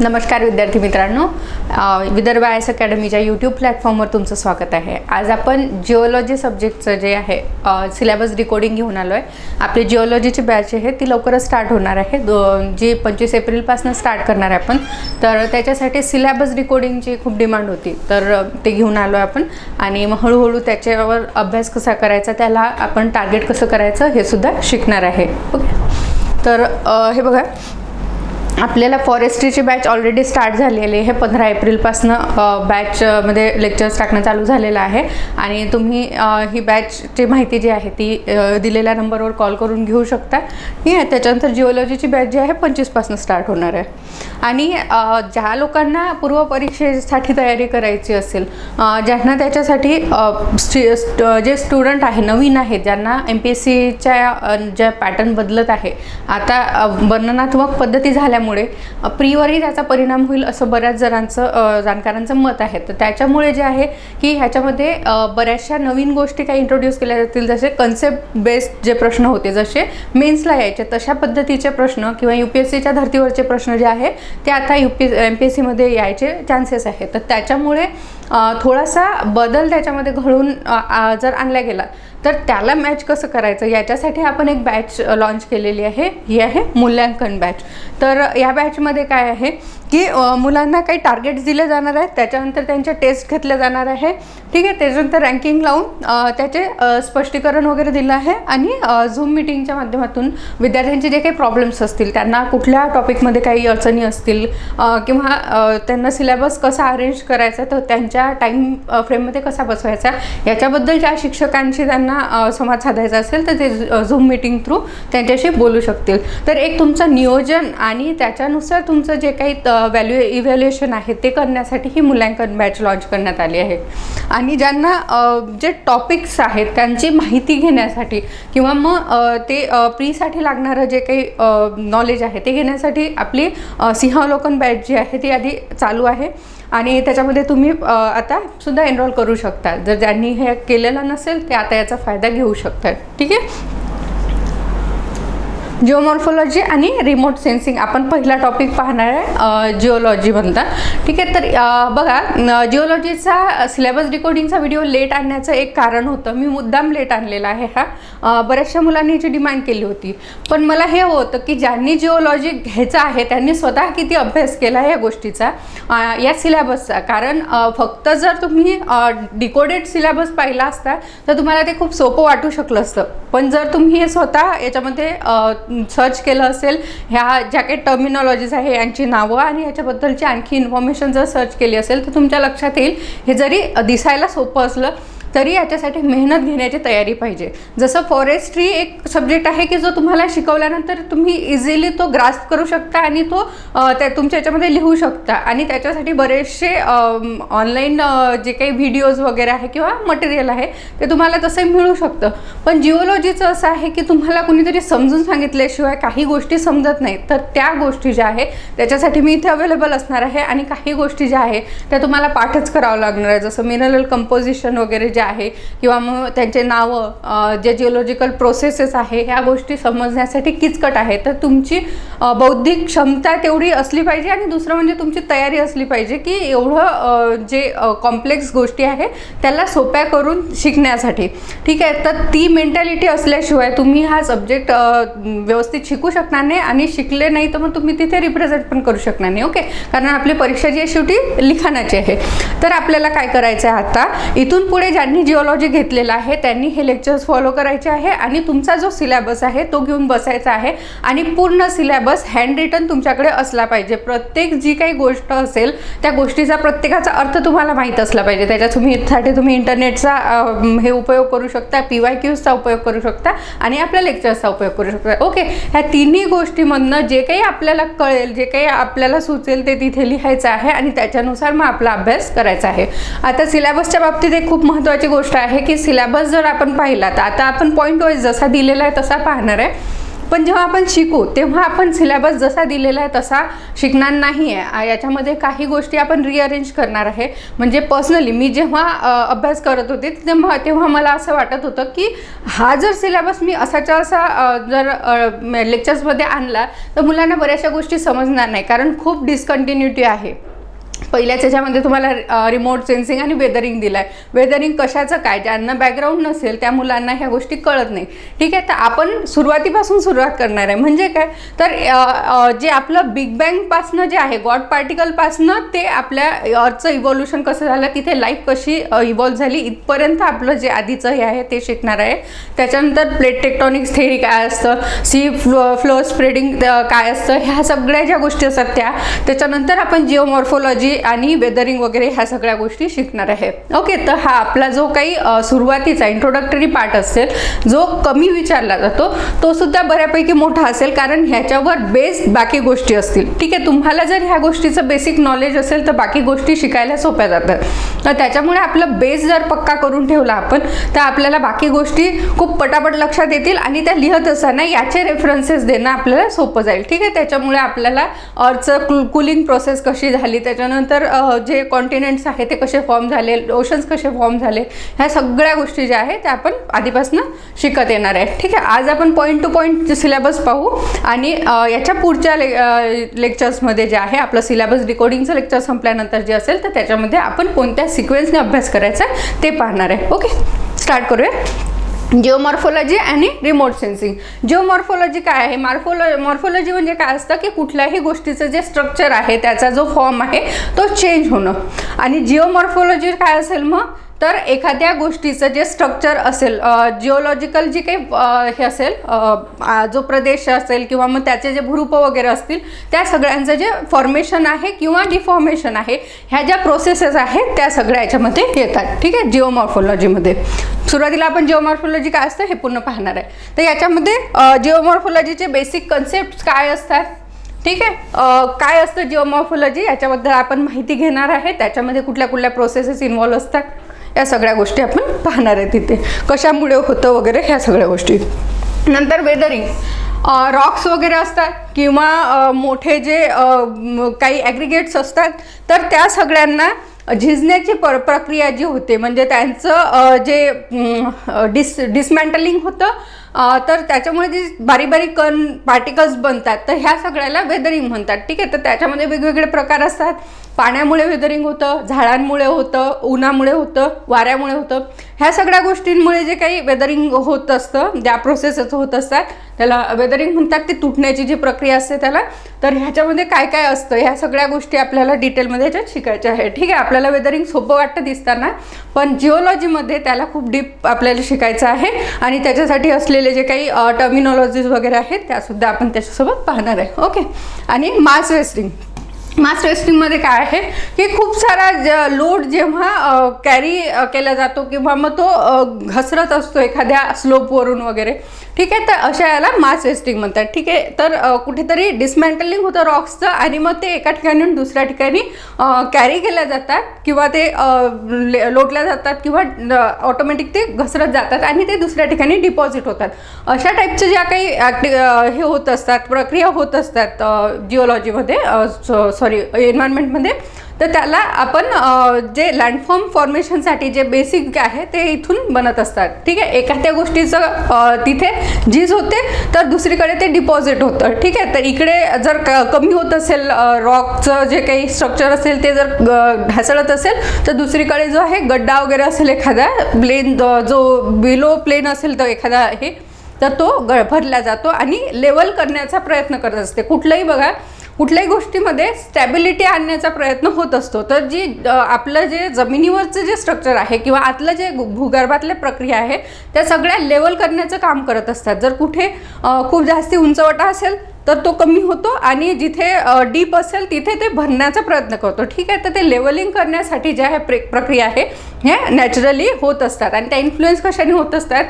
नमस्कार विद्यार्थी मित्रांनो, विदर्भ आय एस अकॅडमीच्या यूट्यूब प्लॅटफॉर्मवर तुमचं स्वागत आहे। आज आपण जिओलॉजी सब्जेक्टचं जे आहे सिलेबस डिकोडिंग घेऊन आलो आहे। आपली जिओलॉजीची बॅच आहे ती लवकरच स्टार्ट होणार आहे, जी 25 एप्रिलपासून स्टार्ट करणार आहे आपण। तर त्याच्यासाठी सिलेबस डिकोडिंगची खूप डिमांड होती, तर ते घेऊन आलो आहे आपण आणि मग हळूहळू त्याच्यावर अभ्यास कसा करायचा, त्याला आपण टार्गेट कसं करायचं हे सुद्धा शिकणार आहे। ओके, तर हे बघा, आपल्याला फॉरेस्ट्रीची बॅच ऑलरेडी स्टार्ट झालेली आहे। 15 एप्रिलपासून बॅचमध्ये लेक्चर्स टाकणं चालू झालेलं आहे आणि तुम्ही ही बॅचची माहिती जी आहे ती दिलेल्या नंबरवर कॉल करून घेऊ शकता। त्याच्यानंतर जिओलॉजीची बॅच जी आहे 25 पासून स्टार्ट होणार आहे। आणि ज्या लोकांना पूर्व परीक्षेसाठी तयारी करायची असेल, ज्यांना त्याच्यासाठी जे स्टुडंट आहे नवीन आहेत, ज्यांना MPSCच्या ज्या पॅटर्न बदलत आहे, आता वर्णनात्मक पद्धती झाल्यामुळे प्रीवरही त्याचा परिणाम होईल असं बऱ्याच जणांचं जाणकारांचं मत आहे। तर त्याच्यामुळे जे आहे की ह्याच्यामध्ये बऱ्याचशा नवीन गोष्टी काही इंट्रोड्यूस केल्या जातील, जसे कन्सेप्ट बेस्ड जे प्रश्न होते, जसे मेन्सला यायचे तशा पद्धतीचे प्रश्न किंवा UPSCच्या धर्तीवरचे प्रश्न जे आहे ते आता MPSC मध्ये यायचे चान्सेस आहेत। तर त्याच्यामुळे थोडासा बदल त्याच्यामध्ये घडून जर आणला गेला तर त्याला मॅच कसं करायचं याच्यासाठी आपण एक बॅच लॉन्च केलेली आहे, ही आहे मूल्यांकन बॅच। तर या बॅचमध्ये काय आहे की मुलांना काही टार्गेट्स दिले जाणार आहेत, त्याच्यानंतर त्यांच्या टेस्ट घेतल्या जाणार आहे, ठीक आहे। त्याच्यानंतर रँकिंग लावून त्याचे स्पष्टीकरण वगैरे दिलं आहे आणि झूम मीटिंगच्या माध्यमातून विद्यार्थ्यांचे जे काही प्रॉब्लेम्स असतील, त्यांना कुठल्या टॉपिकमध्ये काही अडचणी असतील किंवा त्यांना सिलेबस कसा अरेंज करायचा, तर त्यांच्या टाईम फ्रेममध्ये कसा बसवायचा, याच्याबद्दल ज्या शिक्षकांशी त्यांना संवाद साधायचा असेल तर ते झूम मीटिंग थ्रू त्यांच्याशी बोलू शकतील। तर एक तुमचं नियोजन आणि त्याच्यानुसार तुमचं जे काही इव्हॅल्युएशन आहे ते करण्यासाठी ही मूल्यांकन बॅच लॉन्च करण्यात आली आहे। आणि ज्यांना जे टॉपिक्स आहेत त्यांची माहिती घेण्यासाठी किंवा मग ते प्रीसाठी लागणारं जे काही नॉलेज आहे ते घेण्यासाठी आपली सिंहावलोकन बॅच जी आहे ती आधी चालू आहे आणि त्याच्यामध्ये तुम्ही आता सुद्धा एनरोल करू शकता। जर ज्यांनी हे केलेलं नसेल ते आता याचा फायदा घेऊ शकतात, ठीक आहे। जिओमॉर्फोलॉजी आणि रिमोट सेन्सिंग आपण पहिला टॉपिक पाहणार आहे जिओलॉजी म्हणतात, ठीक आहे। तर बघा, जिओलॉजीचा सिलेबस डिकोडिंगचा व्हिडिओ लेट आणण्याचं एक कारण होतं, मी मुद्दाम लेट आणलेला आहे हा। बऱ्याचशा मुलांनी याची डिमांड केली होती, पण मला हे होतं की ज्यांनी जिओलॉजी घ्यायचं आहे त्यांनी स्वतः किती अभ्यास केला या गोष्टीचा, या सिलेबसचा। कारण फक्त जर तुम्ही डिकोडेड सिलेबस पाहिला असता तर तुम्हाला ते खूप सोपं वाटू शकलं असतं, पण जर तुम्ही हे स्वतः याच्यामध्ये सर्च केलं असेल, ह्या ज्या काही टर्मिनॉलॉजीज आहे यांची नावं आणि याच्याबद्दलची आणखी इन्फॉर्मेशन जर सर्च केली असेल तर तुमच्या लक्षात येईल हे जरी दिसायला सोपं असलं तरी याच्यासाठी मेहनत घेण्याची तयारी पाहिजे। जसं फॉरेस्ट्री एक सब्जेक्ट आहे की जो तुम्हाला शिकवल्यानंतर तुम्ही इझिली तो ग्रास्प करू शकता आणि तो तुमच्या याच्यामध्ये लिहू शकता आणि त्याच्यासाठी बरेचसे ऑनलाईन जे काही व्हिडिओज वगैरे आहे किंवा मटेरियल आहे ते तुम्हाला तसं मिळू शकतं। पण जिओलॉजीचं असं आहे की तुम्हाला कुणीतरी समजून सांगितल्याशिवाय काही गोष्टी समजत नाहीत, तर त्या गोष्टी ज्या आहे त्याच्यासाठी मी इथे अवेलेबल असणार आहे आणि काही गोष्टी ज्या आहे त्या तुम्हाला पाठच करावं लागणार आहे, जसं मिनरल कंपोजिशन वगैरे आहे किंवा मग त्यांचे नावं, जे जिओलॉजिकल प्रोसेसेस आहे ह्या गोष्टी समजण्यासाठी किचकट आहे। तर तुमची बौद्धिक क्षमता तेवढी असली पाहिजे आणि दुसरं म्हणजे तुमची तयारी असली पाहिजे की एवढं जे कॉम्प्लेक्स गोष्टी आहे त्याला सोप्या करून शिकण्यासाठी, ठीक आहे। तर ती मेंटॅलिटी असल्याशिवाय तुम्ही हा सब्जेक्ट व्यवस्थित शिकू शकणार नाही आणि शिकले नाही तर मग तुम्ही तिथे रिप्रेझेंट पण करू शकणार नाही, ओके। कारण आपली परीक्षा जी आहे शेवटी लिखाणाची आहे। तर आपल्याला काय करायचं आहे, आता इथून पुढे ज्यांनी जिओलॉजी घेतलेला आहे त्यांनी हे लेक्चर्स फॉलो करायचे आहे आणि तुमचा जो सिलेबस आहे तो घेऊन बसायचा आहे आणि पूर्ण सिलेबस हँड रिटन तुमच्याकडे असला पाहिजे। प्रत्येक जी काही गोष्ट असेल त्या गोष्टीचा प्रत्येकाचा अर्थ तुम्हाला माहीत असला पाहिजे। त्याच्यासाठी तुम्ही इंटरनेटचा हे उपयोग करू शकता, PYQचा उपयोग करू शकता आणि आपल्या लेक्चर्सचा उपयोग करू शकता, ओके। ह्या तिन्ही गोष्टीमधनं जे काही आपल्याला कळेल, जे काही आपल्याला सुचेल ते तिथे लिहायचं आहे आणि त्याच्यानुसार मग आपला अभ्यास करायचा आहे। आता सिलेबसच्या बाबतीत एक खूप महत्त्वाची गोष्ट आहे की सिलेबस जर आपण पाहिला तर आता आपण पॉईंट वाईज जसा दिलेला आहे तसा पाहणार आहे। पण जेव्हा आपण शिकू तेव्हा आपण सिलेबस जसा दिलेला आहे तसा शिकणार नाही आहे. याच्यामध्ये काही गोष्टी आपण रिअरेंज करणार आहे. म्हणजे पर्सनली मी जेव्हा अभ्यास करत होते तेव्हा मला असं वाटत होतं की हा जर सिलेबस मी असाच्या असा जर लेक्चर्समध्ये आणला तर मुलांना बऱ्याचशा गोष्टी समजणार नाही, कारण खूप डिस्कंटिन्युटी आहे. पहिल्याच याच्यामध्ये तुम्हाला रिमोट सेन्सिंग आणि वेदरिंग दिलं आहे. वेदरिंग कशाचं काय, ज्यांना बॅकग्राऊंड नसेल त्या मुलांना ह्या गोष्टी कळत नाही. ठीक आहे, तर आपण सुरुवातीपासून सुरुवात करणार आहे. म्हणजे काय तर जे आपलं बिग बँगपासनं जे आहे गॉड पार्टिकलपासनं ते आपल्या अर्थचं इव्हॉल्युशन कसं झालं, तिथे लाईफ कशी इव्हॉल्व झाली इथपर्यंत आपलं जे आधीचं हे आहे ते शिकणार आहे. त्याच्यानंतर प्लेट टेक्टॉनिक्स थेअरी काय असतं, सी फ्लो स्प्रेडिंग काय असतं, ह्या सगळ्या ज्या गोष्टी असतात त्याच्यानंतर आपण जिओमॉर्फोलॉजी आणि वेदरिंग वगैरे ह्या सगळ्या गोष्टी शिकणार आहे. ओके, तर हा आपला जो काही सुरुवातीचा इंट्रोडक्टरी पार्ट असेल जो कमी विचारला जातो तो सुद्धा बऱ्यापैकी मोठा असेल, कारण ह्याच्यावर बेस बाकी गोष्टी असतील. ठीक आहे, तुम्हाला जर ह्या गोष्टीचं बेसिक नॉलेज असेल तर बाकी गोष्टी शिकायला सोप्या जातात. तर त्याच्यामुळे आपलं बेस जर पक्का करून ठेवला आपण तर आपल्याला बाकी गोष्टी खूप पटापट लक्षात येतील आणि त्या लिहत असताना याचे रेफरन्सेस देणं आपल्याला सोपं जाईल. ठीक आहे, त्याच्यामुळे आपल्याला अर्थचं कूलिंग प्रोसेस कशी झाली, त्याच्यानंतर जे कॉन्टिनेंट्स आहे ते कसे फॉर्म झाले, ओशन्स कसे फॉर्म झाले, ह्या सगळ्या गोष्टी ज्या आहेत त्या आपण आधीपासून शिकत येणार आहे. ठीक आहे, आज आपण पॉईंट टू पॉईंट सिलेबस पाहू आणि याच्या पुढच्या लेक्चर्समध्ये जे आहे आपलं सिलेबस डिकोडिंगचं लेक्चर संपल्यानंतर जे असेल तर त्याच्यामध्ये आपण कोणत्या सिक्वेन्सने अभ्यास करायचा ते पाहणार आहे. ओके, स्टार्ट करूया. जिओमॉर्फोलॉजी आणि रिमोट सेन्सिंग. जिओमॉर्फोलॉजी काय आहे, मॉर्फोलॉजी म्हणजे काय असतं की कुठल्याही गोष्टीचं जे स्ट्रक्चर आहे त्याचा जो फॉर्म आहे तो चेंज होणं. आणि जिओमॉर्फोलॉजी काय असेल मग तर एखाद्या गोष्टीचं जे स्ट्रक्चर असेल, जिओलॉजिकल जे काही हे असेल, जो प्रदेश असेल किंवा मग त्याचे जे भूरूप वगैरे असतील त्या सगळ्यांचं जे फॉर्मेशन आहे किंवा डिफॉर्मेशन आहे, ह्या ज्या प्रोसेसेस आहेत त्या सगळ्या याच्यामध्ये येतात. ठीक आहे, जिओमॉर्फोलॉजीमध्ये सुरुवातीला आपण जिओमॉर्फोलॉजी काय असतं हे पूर्ण पाहणार आहे. तर याच्यामध्ये जिओमॉर्फोलॉजीचे बेसिक कन्सेप्ट काय असतात, ठीक आहे, काय असतं जिओमॉर्फोलॉजी याच्याबद्दल आपण माहिती घेणार आहे. त्याच्यामध्ये कुठल्या कुठल्या प्रोसेसेस इन्व्हॉल्व असतात या सगळ्या गोष्टी आपण पाहणार आहे. तिथे कशामुळे होतं वगैरे ह्या सगळ्या गोष्टी. नंतर वेदरिंग, रॉक्स वगैरे असतात किंवा मोठे जे काही ॲग्रिगेट्स असतात तर त्या सगळ्यांना झिजण्याची प्रक्रिया जी होते म्हणजे त्यांचं जे डिसमॅन्टलिंग होतं तर त्याच्यामुळे जे बारीक बारीक कण पार्टिकल्स बनतात तर ह्या सगळ्याला वेदरिंग म्हणतात. ठीक आहे, तर त्याच्यामध्ये वेगवेगळे प्रकार असतात. पाण्यामुळे वेदरिंग होतं, झाडांमुळे होतं, उन्हामुळे होतं, वाऱ्यामुळे होतं. ह्या सगळ्या गोष्टींमुळे जे काही वेदरिंग होत असतं, ज्या प्रोसेसेस होत असतात त्याला वेदरिंग म्हणतात. ती तुटण्याची जी प्रक्रिया असते त्याला. तर ह्याच्यामध्ये काय काय असतं ह्या सगळ्या गोष्टी आपल्याला डिटेलमध्ये ह्याच्यात शिकायच्या आहे. ठीक आहे, आपल्याला वेदरिंग सोपं वाटतं दिसताना, पण जिओलॉजीमध्ये त्याला खूप डीप आपल्याला शिकायचं आहे आणि त्याच्यासाठी असलेले जे काही टर्मिनॉलॉजीज वगैरे आहेत त्यासुद्धा आपण त्याच्यासोबत पाहणार आहे. ओके, आणि मास वेस्टिंग. मास वेस्टिंगमध्ये काय आहे की खूप सारा लोड जेव्हा कॅरी केला जातो किंवा मग तो घसरत असतो एखाद्या स्लोपवरून वगैरे. ठीक आहे, तर अशा याला मास वेस्टिंग म्हणतात. ठीक आहे, तर कुठेतरी डिसमॅन्टलिंग होतं रॉक्सचं आणि मग ते एका ठिकाणून दुसऱ्या ठिकाणी कॅरी केल्या जातात किंवा ते लोटल्या जातात किंवा ऑटोमॅटिक ते घसरत जातात आणि ते दुसऱ्या ठिकाणी डिपॉझिट होतात. अशा टाईपच्या ज्या काही हे होत असतात, प्रक्रिया होत असतात जिओलॉजीमध्ये, एन्व्हायरमेंटमध्ये, तर त्याला आपण जे लँडफॉर्म फॉर्मेशनसाठी जे बेसिक आहे ते इथून बनत असतात. ठीक आहे, एखाद्या गोष्टीचं तिथे झीज होते तर दुसरीकडे ते डिपॉझिट होतं. ठीक आहे, तर इकडे जर कमी होत असेल रॉकचं जे काही स्ट्रक्चर असेल ते जर ढासळत असेल तर दुसरीकडे जो आहे गड्डा वगैरे असेल एखादा प्लेन, जो बिलो प्लेन असेल तर एखादा हे, तर तो भरला जातो आणि लेवल करण्याचा प्रयत्न करत असते. कुठल्याही गोष्टीमध्ये स्टॅबिलिटी आणण्याचा प्रयत्न होत असतो. तर जी आपलं जे जमिनीवरचं जे स्ट्रक्चर आहे किंवा आतलं जे भूगर्भातल्या प्रक्रिया आहे त्या सगळ्या लेवल करण्याचं काम करत असतात. जर कुठे खूप जास्ती उंचवटा असेल तर तो कमी होतो आणि जिथे डीप असेल तिथे ते भरण्याचा प्रयत्न करतो. ठीक आहे, तर ते लेवलिंग करण्यासाठी ज्या ह्या प्रक्रिया आहे ह्या नॅचरली होत असतात आणि त्या इन्फ्लुएन्स कशाने होत असतात,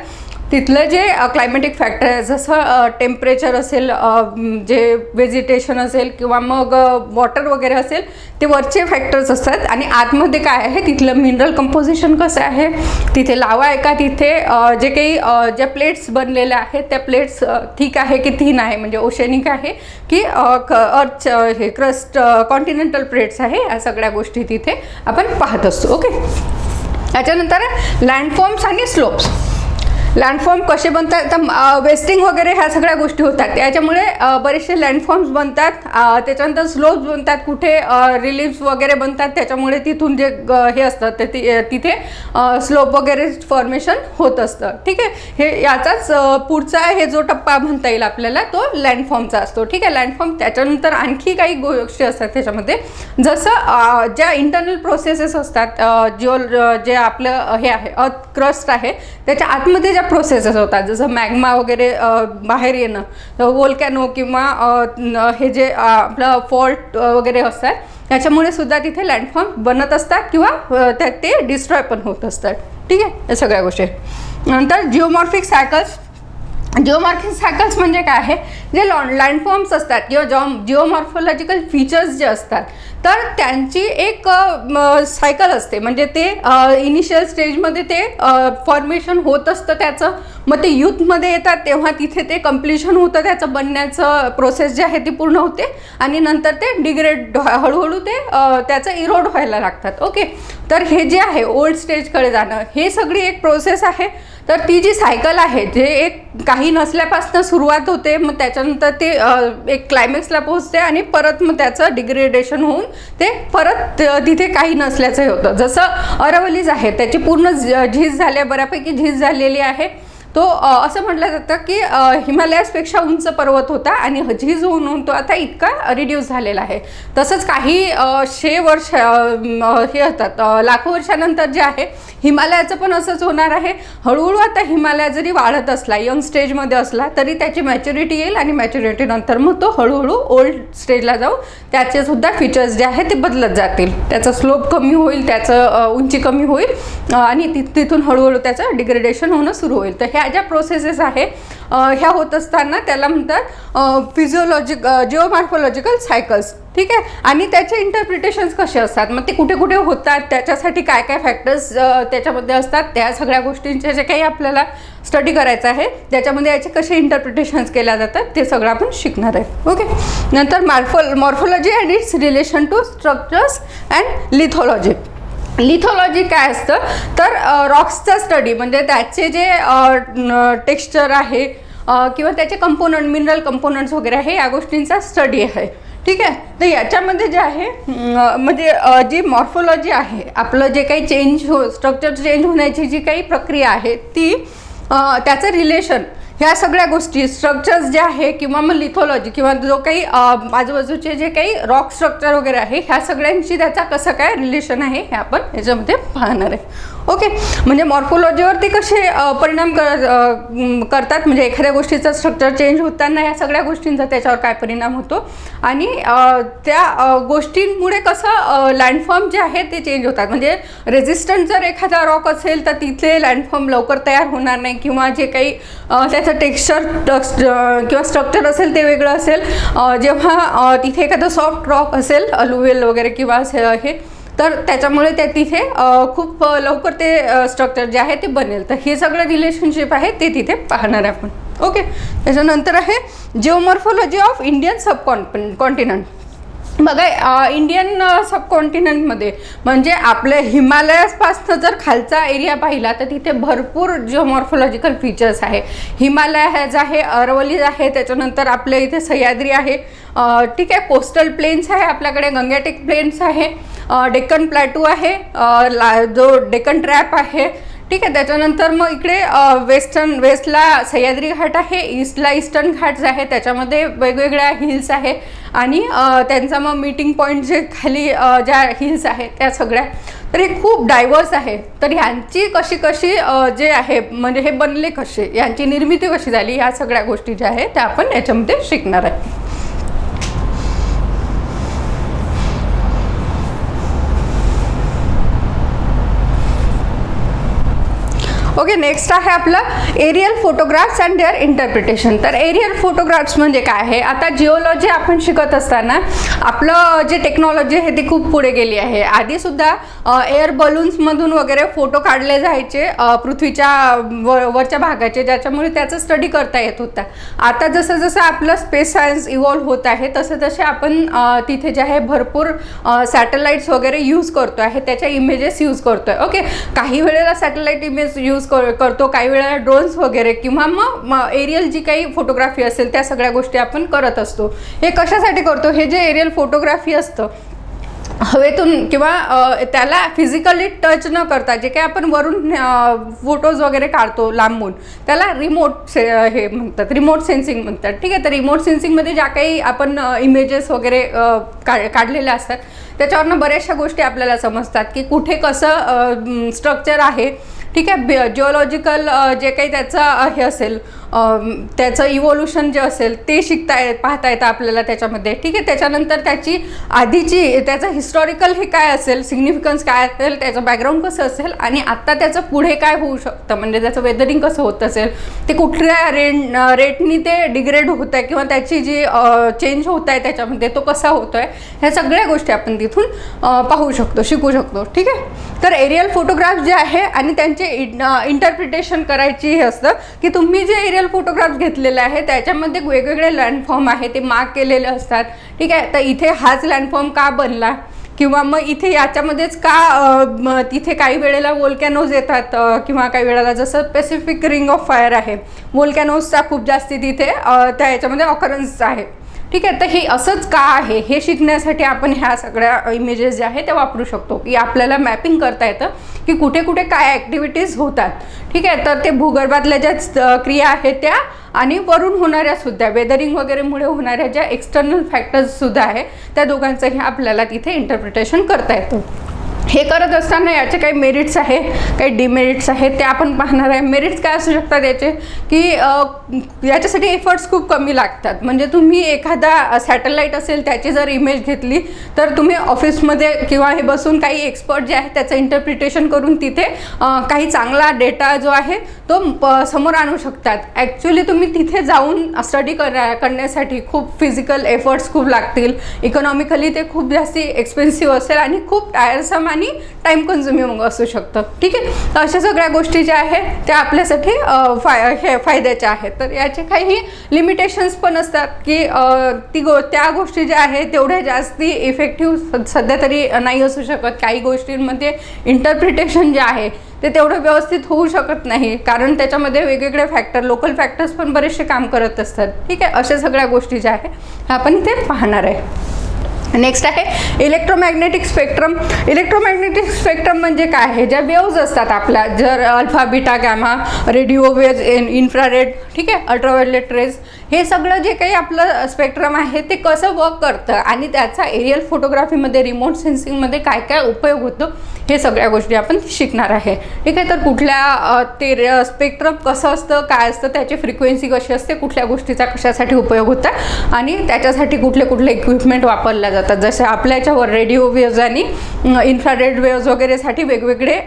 तिथलं जे क्लायमॅटिक फॅक्टर आहे, जसं टेम्परेचर असेल, जे व्हेजिटेशन असेल किंवा मग वॉटर वगैरे असेल, ते वरचे फॅक्टर्स असतात. आणि आतमध्ये काय आहे, तिथलं मिनरल कंपोजिशन कसं आहे, तिथे लावा आहे का, तिथे जे काही ज्या प्लेट्स बनलेल्या आहेत त्या प्लेट्स थिक आहे की थिन आहे, म्हणजे ओशनिक आहे की अर्थ हे क्रस्ट कॉन्टिनेंटल प्लेट्स आहे, या सगळ्या गोष्टी तिथे आपण पाहत असतो. ओके. त्याच्यानंतर लँडफॉर्म्स आणि स्लोप्स. लँडफॉर्म कसे बनतात, तर वेस्टिंग वगैरे ह्या सगळ्या गोष्टी होतात, त्याच्यामुळे बरेचसे लँडफॉर्म्स बनतात. त्याच्यानंतर स्लोप्स बनतात, कुठे रिलीफ्स वगैरे बनतात, त्याच्यामुळे तिथून जे हे असतं ते तिथे स्लोप वगैरे फॉर्मेशन होत असतं. ठीक आहे. हे याचाच पुढचा हे जो टप्पा म्हणता येईल आपल्याला तो लँडफॉर्मचा असतो. ठीक आहे. लँडफॉर्म त्याच्यानंतर आणखी काही गोष्टी असतात त्याच्यामध्ये, जसं ज्या इंटरनल प्रोसेसेस असतात, जे आपलं हे आहे अर्थ क्रस्ट आहे त्याच्या आतमध्ये प्रोसेसेस होतात, जसं मॅग्मा वगैरे बाहेर येणं, वोल्कॅनो किंवा हे जे आपलं फॉल्ट वगैरे असतात, त्याच्यामुळे सुद्धा तिथे लँडफॉर्म बनत असतात किंवा ते डिस्ट्रॉय पण होत असतात. ठीक आहे. या सगळ्या गोष्टी. नंतर जिओमॉर्फिक सायकल्स. जिओमॉर्फिक सायकल्स म्हणजे काय आहे, जे लँडफॉर्म्स असतात किंवा जिओमॉर्फोलॉजिकल फीचर्स जे असतात, तर त्यांची एक सायकल असते. म्हणजे ते इनिशियल स्टेजमध्ये ते फॉर्मेशन होत असतं त्याचं, मग ते यूथमध्ये येतात तेव्हा तिथे ते कम्प्लिशन होतं, त्याचं बनण्याचं प्रोसेस जे आहे ती पूर्ण होते, आणि नंतर ते डिग्रेड हळूहळू ते त्याचं इरोड व्हायला लागतात. ओके. तर हे जे आहे ओल्ड स्टेजकडे जाणं, हे सगळी एक प्रोसेस आहे. तर ती जी सायकल आहे, जे एक काही नसल्यापासून सुरुवात होते, मग त्याच्यानंतर ते एक क्लायमॅक्सला पोहोचते आणि परत मग त्याचं डिग्रेडेशन होऊन ते परत तिथे काही नसल्याचं होतं. जसं अरवलीज आहे, त्याची पूर्ण झीज झाली, बऱ्यापैकी झीज झालेली आहे. तो असं म्हटलं जातं की हिमालयासपेक्षा उंच पर्वत होता आणि झीज होऊन तो आता इतका रिड्यूस झालेला आहे. तसंच काही 100 वर्ष हे होतात, लाखो वर्षानंतर जे आहे हिमालयाचं पण असंच होणार आहे. हळूहळू आता हिमालय जरी वाढत असला, यंग स्टेजमध्ये असला, तरी त्याची मॅच्युरिटी येईल आणि मॅच्युरिटीनंतर मग तो हळूहळू ओल्ड स्टेजला जाऊ त्याचे सुद्धा फीचर्स जे आहेत ते बदलत जातील. त्याचा स्लोप कमी होईल, त्याचं उंची कमी होईल आणि तिथून हळूहळू त्याचं डिग्रेडेशन होणं सुरू होईल. तर ह्या ज्या प्रोसेसेस आहे ह्या होत असताना त्याला म्हणतात जिओमॉर्फोलॉजिकल सायकल्स. ठीक आहे. आणि त्याचे इंटरप्रिटेशन्स कसे असतात, मग ते कुठे कुठे होतात, त्याच्यासाठी काय काय फॅक्टर्स त्याच्यामध्ये असतात, त्या सगळ्या गोष्टींचे जे काही आपल्याला स्टडी करायचं आहे, त्याच्यामध्ये याचे कसे इंटरप्रिटेशन्स केल्या जातात ते सगळं आपण शिकणार आहे. ओके. नंतर morphology and its relation to structures and lithology. Lithology काय असतं, तर रॉक्सचा स्टडी, म्हणजे त्याचे जे टेक्स्चर आहे किंवा त्याचे कंपोनंट, मिनरल कंपोनंट्स वगैरे आहे, या गोष्टींचा स्टडी आहे. ठीक आहे. तर याच्यामध्ये जे आहे म्हणजे जी मॉर्फोलॉजी आहे, आपलं जे काही स्ट्रक्चर चेंज होण्याची जी काही प्रक्रिया आहे ती, त्याचं रिलेशन, ह्या सगळ्या गोष्टी, स्ट्रक्चर्स जे आहे किंवा मग लिथोलॉजी किंवा जो काही आजूबाजूचे जे काही रॉक स्ट्रक्चर वगैरे आहे, ह्या सगळ्यांची त्याचा कसं काय रिलेशन आहे हे आपण याच्यामध्ये पाहणार आहे. ओके. म्हणजे मॉर्फोलॉजीवरती कसे परिणाम करतात, म्हणजे एखाद्या गोष्टीचं स्ट्रक्चर चेंज होताना या सगळ्या गोष्टींचा त्याच्यावर काय परिणाम होतो, आणि त्या गोष्टींमुळे कसं लँडफॉर्म जे आहे ते चेंज होतात. म्हणजे रेझिस्टंट जर एखादा रॉक असेल तर तिथले लँडफॉर्म लवकर तयार होणार नाही, किंवा जे काही त्याचं टेक्स्चर किंवा स्ट्रक्चर असेल ते वेगळं असेल. जेव्हा तिथे एखादं सॉफ्ट रॉक असेल, अलुवेल वगैरे किंवा हे, तर त्याच्यामुळे ते तिथे खूप लवकर ते स्ट्रक्चर जे आहे ते बनेल. तर हे सगळं रिलेशनशिप आहे ते तिथे पाहणार आहे आपण. ओके. त्याच्यानंतर आहे जिओमॉर्फोलॉजी ऑफ इंडियन सबकॉन्टिनेंट. बघा, इंडियन सबकॉन्टिनेंटमध्ये म्हणजे आपल्या हिमालयापासून जर खालचा एरिया पाहिला तर तिथे भरपूर जिओमॉर्फोलॉजिकल फीचर्स आहे. हिमालय ह्याज आहे, अरवलीज आहे, त्याच्यानंतर आपल्या इथे सह्याद्री आहे. ठीक आहे. कोस्टल प्लेन्स आहे आपल्याकडे, गंगॅटिक प्लेन्स आहे, डेक्कन प्लॅटू आहे, जो डेक्कन ट्रॅप आहे. ठीक आहे. त्याच्यानंतर मग इकडे वेस्टला सह्याद्री घाट आहे, ईस्टला ईस्टर्न घाट्स आहे, त्याच्यामध्ये वेगवेगळ्या हिल्स आहे, आणि त्यांचा मग मीटिंग पॉईंट जे खाली ज्या हिल्स आहेत त्या सगळ्या, तर हे खूप डायव्हर्स आहे. तर ह्यांची कशी जे आहे, म्हणजे हे बनले कसे, यांची निर्मिती कशी झाली, ह्या सगळ्या गोष्टी ज्या आहेत त्या आपण याच्यामध्ये शिकणार आहे. ओके, नेक्स्ट आहे आपलं aerial photographs and their interpretation. तर एरियल फोटोग्राफ्स म्हणजे काय आहे? आता जिओलॉजी आपण शिकत असताना आपलं जे टेक्नॉलॉजी आहे ती खूप पुढे गेली आहे. आधीसुद्धा एअर बलून्समधून वगैरे फोटो काढले जायचे पृथ्वीच्या वरच्या भागाचे, ज्याच्यामुळे त्याचा स्टडी करता येत होता. आता जसं जसं आपलं स्पेस सायन्स इव्हॉल्व होत आहे तसं तसे आपण तिथे जे आहे भरपूर सॅटेलाइट्स वगैरे यूज करतो आहे, त्याच्या इमेजेस यूज करतो आहे. ओके, काही वेळेला सॅटेलाइट इमेज यूज करतो, काही वेळेला ड्रोन्स वगैरे किंवा मग एरियल जी काही फोटोग्राफी असेल त्या सगळ्या गोष्टी आपण करत असतो. हे कशासाठी करतो? हे जे एरियल फोटोग्राफी असतं हवेतून किंवा त्याला फिजिकली टच न करता जे काही आपण वरून फोटोज वगैरे काढतो लांबून, त्याला रिमोट हे म्हणतात, रिमोट सेन्सिंग म्हणतात. ठीक आहे, तर रिमोट सेन्सिंगमध्ये ज्या काही आपण इमेजेस वगैरे काढलेल्या असतात त्याच्यावरनं बऱ्याचशा गोष्टी आपल्याला समजतात की कुठे कसं स्ट्रक्चर आहे. ठीक आहे, जिओलॉजिकल जे काही त्याचं हे असेल त्याचं इव्होल्युशन जे असेल ते पाहता येतं आपल्याला त्याच्यामध्ये. ठीक आहे, त्याच्यानंतर त्याची आधीची त्याचं हिस्टॉरिकल हे काय असेल, सिग्निफिकन्स काय असेल, त्याचं बॅकग्राऊंड कसं असेल आणि आत्ता त्याचं पुढे काय होऊ शकतं, म्हणजे त्याचं वेदरिंग कसं होत असेल, ते कुठल्या रेटनी ते डिग्रेड होत आहे किंवा त्याची जी चेंज होत आहे त्याच्यामध्ये तो कसा होतो आहे, ह्या सगळ्या गोष्टी आपण तिथून पाहू शकतो, शिकू शकतो. ठीक आहे, तर एरियल फोटोग्राफ जे आहे आणि त्यांचे इंटरप्रिटेशन करायची हे असतं की तुम्ही जे एरियल फोटोग्राफ घेतलेले आहे त्याच्यामध्ये वेगवेगळे लँडफॉर्म आहे ते मार्क केलेले असतात. ठीक आहे, तर इथे हाच लँडफॉर्म का बनला किंवा मग इथे याच्यामध्येच का तिथे काही वेळेला वोल्कॅनोज येतात किंवा काही वेळेला जसं पॅसिफिक रिंग ऑफ फायर आहे, वोल्कॅनोजचा खूप जास्ती तिथे त्या याच्यामध्ये ऑकरन्स आहे. ठीक आहे, तर हे असंच का आहे हे शिकण्यासाठी आपण ह्या सगळ्या इमेजेस जे आहे त्या वापरू शकतो की आपल्याला मॅपिंग करता येतं की कुठे कुठे काय ॲक्टिव्हिटीज होतात. ठीक आहे, तर ते भूगर्भातल्या ज्या क्रिया आहेत त्या आणि वरून होणाऱ्या सुद्धा वेदरिंग वगैरेमुळे होणाऱ्या ज्या एक्सटर्नल फॅक्टर्ससुद्धा आहे त्या दोघांचंही आपल्याला तिथे इंटरप्रिटेशन करता येतं. हे करत असताना याचे काही मेरिट्स आहे, काही डिमेरिट्स आहेत ते आपण पाहणार आहे. मेरिट्स काय असू शकतात याचे की याच्यासाठी एफर्ट्स खूप कमी लागतात. म्हणजे तुम्ही एखादा सॅटेलाईट असेल त्याची जर इमेज घेतली तर तुम्ही ऑफिसमध्ये किंवा हे बसून काही एक्सपर्ट जे आहे त्याचं इंटरप्रिटेशन करून तिथे काही चांगला डेटा जो आहे तो समोर आणू शकतात. ॲक्च्युली तुम्ही तिथे जाऊन स्टडी करण्यासाठी खूप फिजिकल एफर्ट्स खूप लागतील, इकॉनॉमिकली ते खूप जास्ती एक्सपेन्सिव्ह असेल आणि खूप टायरसम आणि टाईम कन्झ्युमिंग असू शकतं. ठीक आहे, तर अशा सगळ्या गोष्टी ज्या आहेत त्या आपल्यासाठी फायद्याच्या आहेत. तर याचे काही लिमिटेशन्स पण असतात की त्या गोष्टी ज्या आहेत तेवढ्या जास्ती इफेक्टिव्ह सध्या तरी नाही असू शकत. काही गोष्टींमध्ये इंटरप्रिटेशन जे आहे ते तेवढं व्यवस्थित होऊ शकत नाही कारण त्याच्यामध्ये वेगवेगळे फॅक्टर, लोकल फॅक्टर्स पण बरेचसे काम करत असतात. ठीक आहे, अशा सगळ्या गोष्टी ज्या आहेत आपण इथे पाहणार आहे. नेक्स्ट आहे इलेक्ट्रोमॅग्नेटिक स्पेक्ट्रम. इलेक्ट्रोमॅग्नेटिक स्पेक्ट्रम म्हणजे काय आहे? ज्या वेव्ज असतात आपल्या, जर alpha, beta, gamma, radio waves, infrared, ठीक आहे, अल्ट्राव्हायोलेट रेज, हे सगळं जे काही आपलं स्पेक्ट्रम आहे ते कसं वर्क करतं आणि त्याचा एरियल फोटोग्राफीमध्ये, रिमोट सेन्सिंगमध्ये काय काय उपयोग होतो हे सगळ्या गोष्टी आपण शिकणार आहे. ठीक आहे, तर कुठल्या ते स्पेक्ट्रम कसं असतं, काय असतं, त्याची फ्रिक्वेन्सी कशी असते, कुठल्या गोष्टीचा कशासाठी उपयोग होता आणि त्याच्यासाठी कुठले कुठले इक्विपमेंट वापरल्या जातात. जसे आपल्या याच्यावर रेडिओ वेव्ज आणि इन्फ्रारेड वेव्ज वगैरेसाठी वेगवेगळे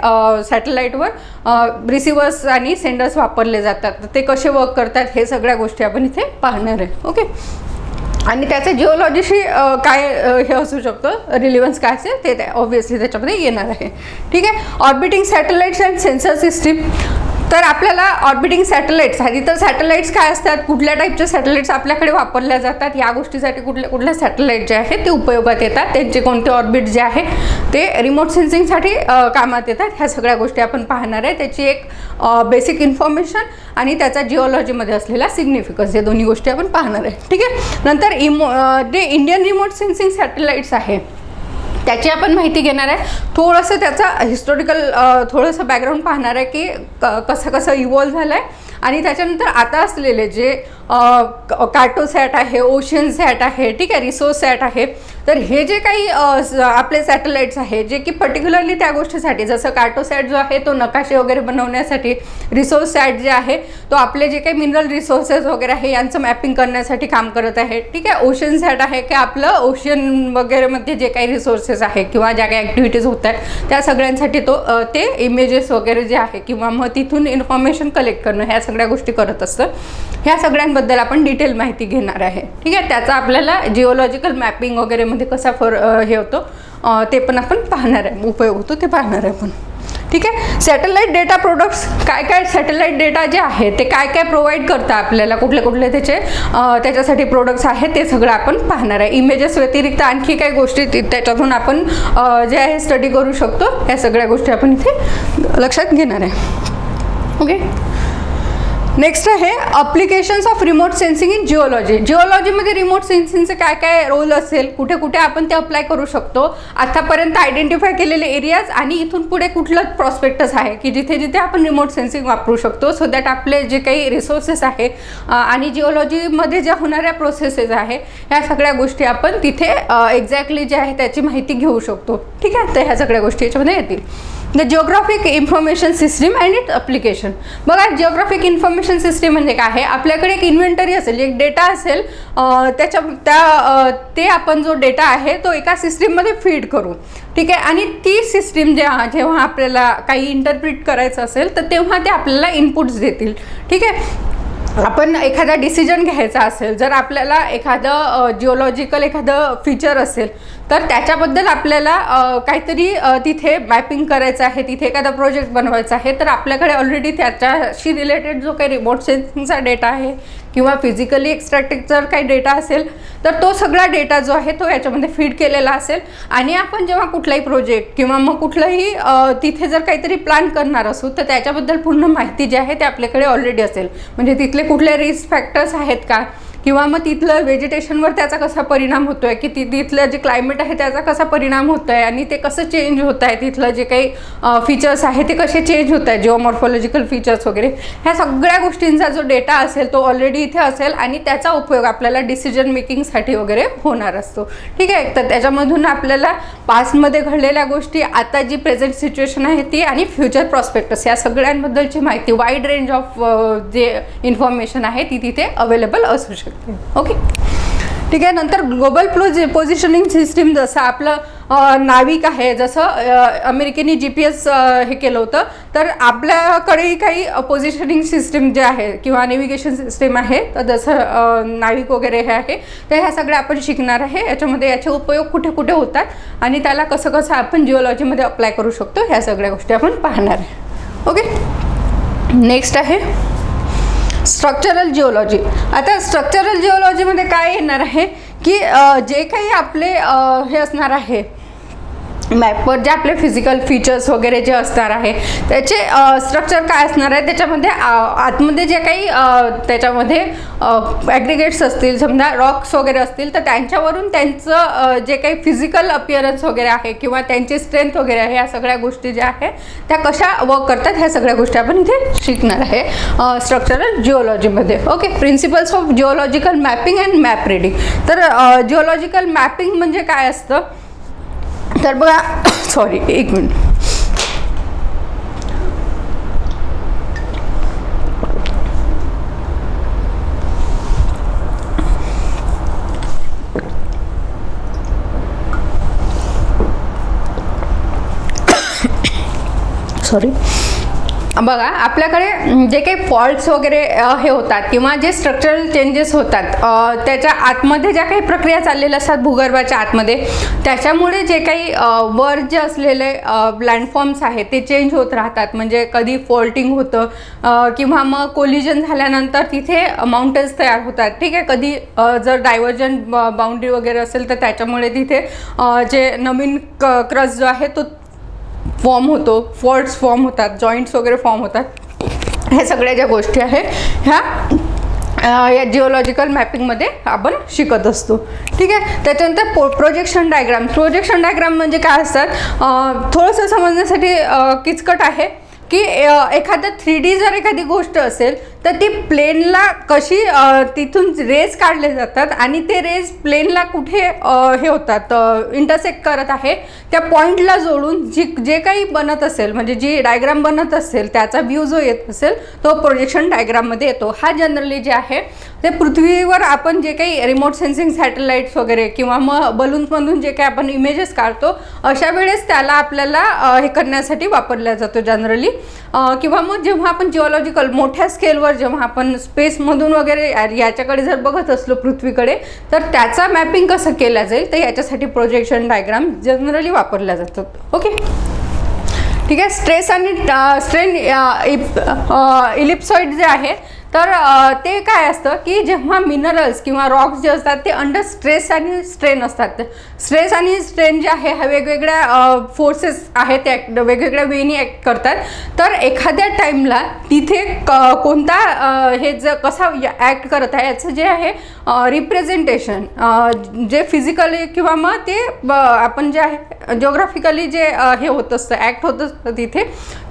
सॅटेलाईटवर रिसिव्हर्स आणि सेंडर्स वापरले जातात. ते कसे वर्क करतात हे सगळ्या गोष्टी आपण इथे पाहणार आहे. ओके, आणि त्याचे जिओलॉजीशी काय हे असू शकतं, रिलिव्हन्स काय असेल ते ऑब्व्हियसली त्याच्यामध्ये येणार आहे. ठीक आहे, orbiting satellites and sensor system. तर आपल्याला ऑर्बिटिंग सॅटेलाइट्स आधी तर सॅटेलाइट्स काय असतात, कुठल्या टाईपचे सॅटेलाइट्स आपल्याकडे वापरल्या जातात, या गोष्टीसाठी कुठल्या सॅटेलाइट जे आहेत ते उपयोगात येतात, त्यांचे कोणते ऑर्बिट जे आहे ते रिमोट सेन्सिंगसाठी कामात येतात, ह्या सगळ्या गोष्टी आपण पाहणार आहे. त्याची एक बेसिक इन्फॉर्मेशन आणि त्याचा जिओलॉजीमध्ये असलेला सिग्निफिकन्स, हे दोन्ही गोष्टी आपण पाहणार आहे. ठीक आहे, नंतर जे इंडियन रिमोट सेन्सिंग सॅटेलाइट्स आहे त्याची आपण माहिती घेणार आहे. थोडंसं त्याचा हिस्टॉरिकल थोडंसं बॅकग्राऊंड पाहणार आहे की कसं कसं इव्हॉल्व झालं आहे आणि त्याच्यानंतर आता असलेले जे कार्टोसॅट आहे, ओशन सॅट आहे, ठीक आहे, रिसोर्स सॅट आहे. तर हे जे काही आपले सॅटेलाइट्स आहे जे की पर्टिक्युलरली त्या गोष्टीसाठी, जसं कार्टोसॅट जो आहे तो नकाशे वगैरे बनवण्यासाठी, रिसोर्स सॅट जे आहे तो आपले जे काही मिनरल रिसोर्सेस वगैरे आहे यांचं मॅपिंग करण्यासाठी काम करत आहे, ठीक आहे. ओशन सॅट आहे की आपलं ओशन वगैरेमध्ये जे काही रिसोर्सेस आहे किंवा ज्या काही ॲक्टिव्हिटीज होत आहेत त्या सगळ्यांसाठी ते इमेजेस वगैरे जे आहे किंवा मग तिथून इन्फॉर्मेशन कलेक्ट करणं ह्या सगळ्या गोष्टी करत असतं. ह्या सगळ्यांबद्दल आपण डिटेल माहिती घेणार आहे, ठीक आहे. त्याचा आपल्याला जिओलॉजिकल मॅपिंग वगैरे मध्ये कसा हे होतो ते पण आपण पाहणार आहे, उपयोग होतो ते पाहणार आहे आपण, ठीक आहे. सॅटेलाइट डेटा प्रोडक्ट्स, काय सॅटेलाइट डेटा जे आहे ते काय प्रोव्हाइड करतं आपल्याला, कुठले त्याच्यासाठी प्रोडक्ट्स आहेत ते सगळं आपण पाहणार आहे. इमेजेस व्यतिरिक्त आणखी काही गोष्टी त्याच्यातून आपण जे आहे स्टडी करू शकतो, या सगळ्या गोष्टी आपण इथे लक्षात घेणार आहे. ओके. नेक्स्ट आहे applications of remote sensing in geology. जिओलॉजीमध्ये रिमोट सेन्सिंगचे काय रोल असेल, कुठे आपण ते अप्लाय करू शकतो, आतापर्यंत आयडेंटिफाय केलेले एरियाज आणि इथून पुढे कुठलं प्रॉस्पेक्टस आहे की जिथे आपण रिमोट सेन्सिंग वापरू शकतो, सो दॅट आपले जे काही रिसोर्सेस आहे आणि जिओलॉजीमध्ये ज्या होणाऱ्या प्रोसेसेस आहे ह्या सगळ्या गोष्टी आपण तिथे एक्झॅक्टली जे आहे त्याची माहिती घेऊ शकतो, ठीक आहे. तर ह्या सगळ्या गोष्टी याच्यामध्ये येतील. The geographic information system and it application. बघा, जिओग्राफिक इन्फॉर्मेशन सिस्टीम म्हणजे काय आहे, आपल्याकडे एक इन्व्हेंटरी असेल, एक डेटा असेल, ते आपण जो डेटा आहे तो एका सिस्टीममध्ये फीड करू, ठीक आहे. आणि ती सिस्टीम जेव्हा आपल्याला काही इंटरप्रिट करायचं असेल तर तेव्हा ते आपल्याला इनपुट्स देतील, ठीक आहे. आपण एखादा डिसिजन घ्यायचा असेल, जर आपल्याला एखादं जिओलॉजिकल एखादं फीचर असेल तर त्याच्याबद्दल आपल्याला काहीतरी तिथे मॅपिंग करायचं आहे, तिथे एखादा प्रोजेक्ट बनवायचा आहे, तर आपल्याकडे ऑलरेडी त्याच्याशी रिलेटेड जो काही रिमोट सेन्सिंगचा डेटा आहे किंवा फिजिकली एक्स्ट्रॅक्टेड जर काही डेटा असेल तर तो सगळा डेटा जो आहे तो याच्यामध्ये फीड केलेला असेल. आणि आपण जेव्हा कुठलाही प्रोजेक्ट किंवा मग कुठलंही तिथे जर काहीतरी प्लॅन करणार असू तर त्याच्याबद्दल पूर्ण माहिती जी आहे ते आपल्याकडे ऑलरेडी असेल. म्हणजे तिथले कुठले रिस्क फॅक्टर्स आहेत का, किंवा मग तिथलं व्हेजिटेशनवर त्याचा कसा परिणाम होतो आहे, की तिथलं जे क्लायमेट आहे त्याचा कसा परिणाम होतो आहे आणि ते कसं चेंज होत आहे, तिथलं जे काही फीचर्स आहे ते कसे चेंज होत आहे, जिओमॉर्फॉलॉजिकल फीचर्स वगैरे, ह्या सगळ्या गोष्टींचा जो डेटा असेल तो ऑलरेडी इथे असेल आणि त्याचा उपयोग आपल्याला डिसिजन मेकिंगसाठी वगैरे होणार असतो, ठीक आहे. तर त्याच्यामधून आपल्याला पास्टमध्ये घडलेल्या गोष्टी, आता जी प्रेझेंट सिच्युएशन आहे ती आणि फ्युचर प्रॉस्पेक्टस या सगळ्यांबद्दलची माहिती, वाईड रेंज ऑफ जे इन्फॉर्मेशन आहे ती तिथे अवेलेबल असू शकते. ओके, ठीक आहे. नंतर ग्लोबल पोझिशनिंग सिस्टीम, जसं आपलं नाविक आहे, जसं अमेरिकेने GPS हे केलं होतं, तर आपल्याकडे काही पोझिशनिंग सिस्टीम जे आहे किंवा नेव्हिगेशन सिस्टीम आहे, तर जसं नाविक वगैरे हे आहे, तर ह्या सगळ्या आपण शिकणार आहे. याच्यामध्ये याचे उपयोग कुठे कुठे होतात आणि त्याला कसं आपण जिओलॉजीमध्ये अप्लाय करू शकतो, ह्या सगळ्या गोष्टी आपण पाहणार आहे. ओके. नेक्स्ट आहे स्ट्रक्चरल जिओलॉजी. आता स्ट्रक्चरल जिओलॉजीमध्ये काय येणार आहे की जे काही आपले हे असणार आहे मॅपवर, जे आपले फिजिकल फीचर्स वगैरे जे असणार आहे त्याचे स्ट्रक्चर काय असणार आहे, त्याच्यामध्ये आतमध्ये जे काही त्याच्यामध्ये ॲग्रिगेट्स असतील, समजा रॉक्स वगैरे असतील, तर त्यांच्यावरून त्यांचं जे काही फिजिकल अपिअरन्स वगैरे आहे किंवा त्यांची स्ट्रेंथ वगैरे आहे, या सगळ्या गोष्टी ज्या आहे त्या कशा वर्क करतात ह्या सगळ्या गोष्टी आपण इथे शिकणार आहे स्ट्रक्चरल जिओलॉजीमध्ये. Okay. Principles of geological mapping and map reading. तर जिओलॉजिकल मॅपिंग म्हणजे काय असतं, तर बघा, सॉरी एक मिनिट, सॉरी. बघा, आपल्याकडे जे काही फॉल्ट्स वगैरे हे होतात किंवा जे स्ट्रक्चरल चेंजेस होतात त्याच्या आतमध्ये ज्या काही प्रक्रिया चाललेल्या असतात भूगर्भाच्या आतमध्ये, त्याच्यामुळे जे काही वर जे असलेले लँडफॉर्म्स आहेत ते चेंज होत राहतात. म्हणजे कधी फॉल्टिंग होतं किंवा मग कोलिजन झाल्यानंतर तिथे माउंटेन्स तयार होतात, ठीक आहे. कधी जर डायव्हर्जन बाउंड्री वगैरे असेल तर त्याच्यामुळे तिथे जे नवीन क्रस्ट जो आहे तो फॉर्म होतो, फॉल्ट्स फॉर्म होतात, जॉईंट्स वगैरे फॉर्म होतात. ह्या सगळ्या ज्या गोष्टी आहे ह्या या जिओलॉजिकल मॅपिंगमध्ये आपण शिकत असतो, ठीक आहे. त्याच्यानंतर प्रोजेक्शन डायग्राम. प्रोजेक्शन डायग्राम म्हणजे काय असतात, थोडंसं समजण्यासाठी किचकट आहे की एखादं 3D जर एखादी गोष्ट असेल तर ती प्लेनला कशी तिथून रेज काढले जातात आणि ते रेज प्लेनला कुठे हे होतात इंटरसेक्ट करत आहे त्या पॉईंटला जोडून जे काही बनत असेल, म्हणजे जी डायग्राम बनत असेल त्याचा व्ह्यू जो येत असेल तो प्रोजेक्शन डायग्राममध्ये येतो. हा जनरली जे आहे ते पृथ्वीवर आपण जे काही रिमोट सेन्सिंग सॅटेलाइट्स वगैरे किंवा मग बलून्समधून जे काही आपण इमेजेस काढतो अशा वेळेस त्याला आपल्याला हे करण्यासाठी वापरला जातो जनरली. किंवा मग जेव्हा आपण जिओलॉजिकल मोठ्या स्केलवर जेव्हा आपण स्पेसमधून वगैरे याच्याकडे जर बघत असलो पृथ्वीकडे, तर त्याचा मॅपिंग कसं केला जाईल तर याच्यासाठी प्रोजेक्शन डायग्राम जनरली वापरल्या जातात. ओके, ठीक आहे. स्ट्रेस आणि स्ट्रेन इलिप्सॉइड जे आहे तर ते काय असतं की जेव्हा मिनरल्स किंवा रॉक्स जे असतात ते अंडर स्ट्रेस आणि स्ट्रेन असतात. स्ट्रेस आणि स्ट्रेन जे आहे हा वेगवेगळ्या फोर्सेस आहेत ते वेगवेगळ्या वेनी ॲक्ट करतात. तर एखाद्या टाईमला तिथे कोणता हे कसा ॲक्ट करत आहे याचं जे आहे रिप्रेझेंटेशन जे फिजिकली किंवा मग ते आपण जे आहे जिओग्राफिकली जे हे होत असतं ॲक्ट होत असतं तिथे,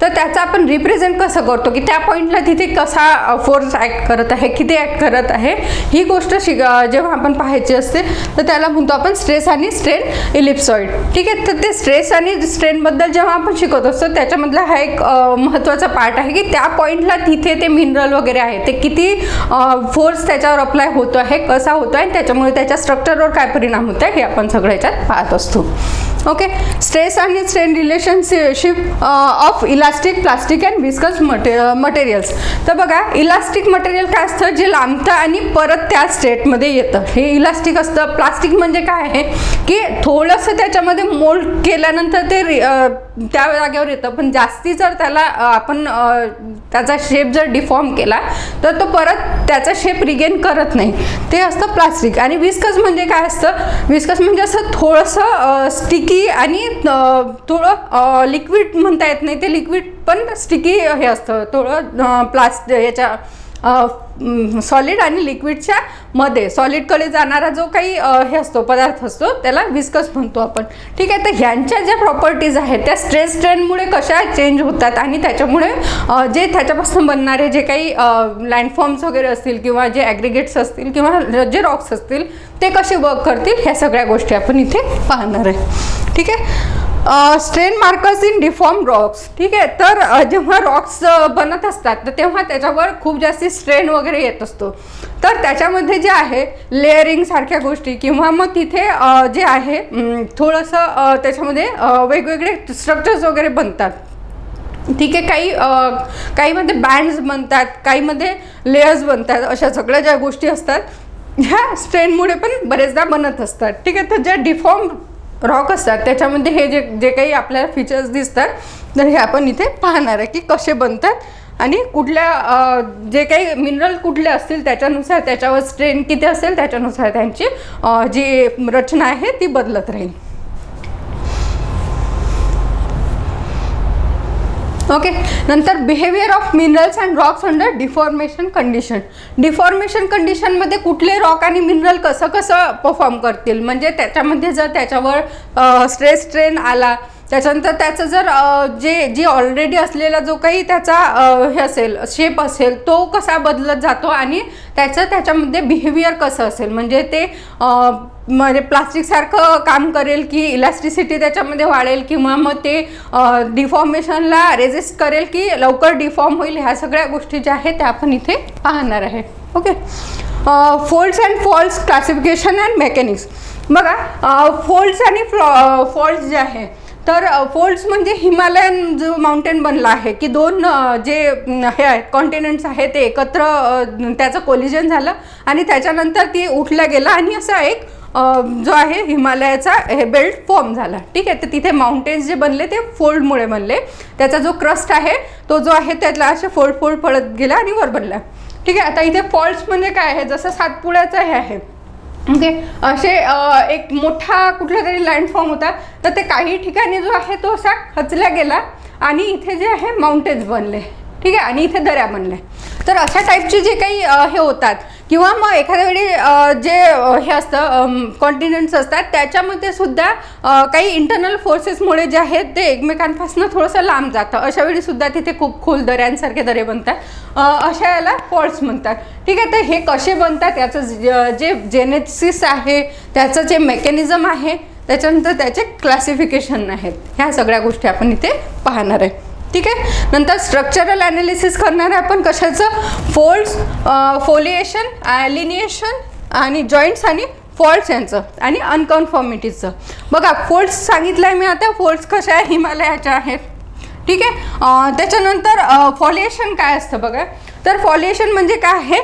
तर त्याचं आपण रिप्रेझेंट कसं करतो की त्या पॉईंटला तिथे कसा फोर्स ॲक्ट करत आहे, किती ॲक्ट करत आहे, ही गोष्ट जेव्हा आपण पाहायची असते तर त्याला म्हणतो आपण स्ट्रेस आणि स्ट्रेन इलिप्सॉइड. ठीक आहे. तर ते स्ट्रेस आणि स्ट्रेनबद्दल जेव्हा आपण शिकत असतो त्याच्यामधला हा एक महत्त्वाचा पार्ट आहे की त्या पॉईंटला तिथे ते मिनरल वगैरे आहे ते किती फोर्स त्याच्यावर अप्लाय होतो आहे, कसा होतो आहे, त्याच्यामुळे त्याच्या स्ट्रक्चरवर काय परिणाम होत आहे हे आपण सगळं याच्यात पाहत असतो. ओके, स्ट्रेस आणि strain relationship of elastic, plastic and viscous materials. तर बघा, इलास्टिक मटेरियल काय असतं जे लांबतं आणि परत त्या स्टेटमध्ये येतं, हे इलास्टिक असतं. प्लास्टिक म्हणजे काय आहे की थोडंसं त्याच्यामध्ये मोल्ड केल्यानंतर ते त्या जागेवर येतं, पण जास्ती जर त्याला आपण त्याचा शेप जर डिफॉर्म केला तर तो परत त्याचा शेप रिगेन करत नाही, ते असतं प्लास्टिक. आणि विस्कस म्हणजे काय असतं, विस्कस म्हणजे असं थोडंसं स्टिकी आणि थोडं लिक्विड म्हणता येत नाही, ते लिक्विड पण स्टिकी हे असतं थोडं याच्या सॉलिड आणि लिक्विडच्या मध्ये सॉलिडकडे जाणारा जो काही हे असतो पदार्थ असतो त्याला विस्कस म्हणतो आपण. ठीक आहे. तर ह्यांच्या ज्या प्रॉपर्टीज आहेत त्या स्ट्रेस स्ट्रेनमुळे कशा चेंज होतात आणि त्याच्यामुळे जे त्याच्यापासून बनणारे जे काही लँडफॉर्म्स वगैरे असतील किंवा जे ॲग्रिगेट्स असतील किंवा जे रॉक्स असतील ते कसे वर्क करतील ह्या सगळ्या गोष्टी आपण इथे पाहणार आहे. ठीक आहे. Strain markers in deform Roxx. ठीक आहे. तर जेव्हा रॉक्स बनत असतात तर तेव्हा त्याच्यावर खूप जास्ती स्ट्रेन वगैरे येत असतो, तर त्याच्यामध्ये जे आहे लेअरिंग सारख्या गोष्टी किंवा मग तिथे जे आहे थोडंसं त्याच्यामध्ये वेगवेगळे स्ट्रक्चर्स वगैरे बनतात. ठीक आहे. काहीमध्ये बँड्स बनतात, काहीमध्ये लेयर्स बनतात, अशा सगळ्या ज्या गोष्टी असतात ह्या स्ट्रेनमुळे पण बरेचदा बनत असतात. ठीक आहे. तर ज्या डिफॉर्म रॉक असतात त्याच्यामध्ये हे जे काही आपल्याला फीचर्स दिसतात तर हे आपण इथे पाहणार आहे की कसे बनतात आणि कुठल्या जे काही मिनरल कुठले असतील त्याच्यानुसार त्याच्यावर स्ट्रेन किती असेल त्याच्यानुसार त्यांची जी रचना आहे ती बदलत राहील. ओके. नंतर behaviour of minerals and Roxx under deformation condition. Deformation कंडिशनमध्ये कुठले रॉक आणि मिनरल कसं परफॉर्म करतील, म्हणजे त्याच्यामध्ये जर त्याच्यावर स्ट्रेस स्ट्रेन आला त्याच्यानंतर त्याचं जर जी ऑलरेडी असलेला जो काही त्याचा हे असेल शेप असेल तो कसा बदलत जातो आणि त्याच्यामध्ये बिहेवियर कसं असेल, म्हणजे ते म्हणजे प्लास्टिकसारखं काम करेल की इलॅस्टिसिटी त्याच्यामध्ये वाढेल किंवा मग ते डिफॉर्मेशनला रेजिस्ट करेल की लवकर डिफॉर्म होईल, ह्या सगळ्या गोष्टी ज्या आहेत त्या आपण इथे पाहणार आहे. Okay. Folds and faults classification and mechanics. बघा, फोल्ड्स आणि फॉल्ट्स जे आहे तर फोल्ड्स म्हणजे हिमालयन जो माउंटेन बनला आहे की दोन जे हे आहेत कॉन्टिनेंट्स आहेत ते एकत्र त्याचं कोलिजन झालं आणि त्याच्यानंतर ती उठला गेला आणि असा एक जो आहे हिमालयाचा हे बेल्ट फॉर्म झाला. ठीक आहे. तर तिथे माउंटेन्स जे बनले ते फोल्डमुळे बनले, त्याचा जो क्रस्ट आहे तो जो आहे त्यातला असे फोल्ड पडत गेला आणि वर बनला. ठीक आहे. आता इथे फॉल्ट्स म्हणजे काय आहे, जसं सातपुड्याचं हे आहे. ओके. असे एक मोठा कुठला तरी लँडफॉर्म होता तर ते काही ठिकाणी जो आहे तो असा खचला गेला आणि इथे जे आहे माउंटेन्स बनले. ठीक आहे. आणि इथे दऱ्या बनल्या. तर अशा टाईपचे जे काही हे होतात किंवा मग एखाद्या वेळी जे हे असतं कॉन्टिनेंट्स असतात त्याच्यामध्ये सुद्धा काही इंटरनल फोर्सेसमुळे जे आहेत ते एकमेकांपासून थोडंसं लांब जातं, अशा वेळी सुद्धा तिथे खूप खोल दऱ्यांसारखे दरे बनतात, अशा याला फॉल्ट्स म्हणतात. ठीक आहे, तर हे कसे बनतात याचं जे जेनेसिस आहे, त्याचं जे मेकॅनिझम आहे, त्याच्यानंतर त्याचे क्लासिफिकेशन आहेत, ह्या सगळ्या गोष्टी आपण इथे पाहणार आहे. ठीक आहे, नंतर स्ट्रक्चरल ॲनालिसिस करणार आहे आपण कशाचं, फोल्ड्स, फोलिएशन, लिनिएशन आणि जॉईंट्स आणि फॉल्ट्स यांचं आणि अनकन्फॉर्मिटीजचं. बघा फोल्ड्स सांगितलं आहे मी आता, फोल्ड्स कशा आहे, हिमालयाच्या आहेत. ठीक आहे, त्याच्यानंतर फॉलिएशन काय असतं बघा, तर फॉलिएशन म्हणजे काय आहे,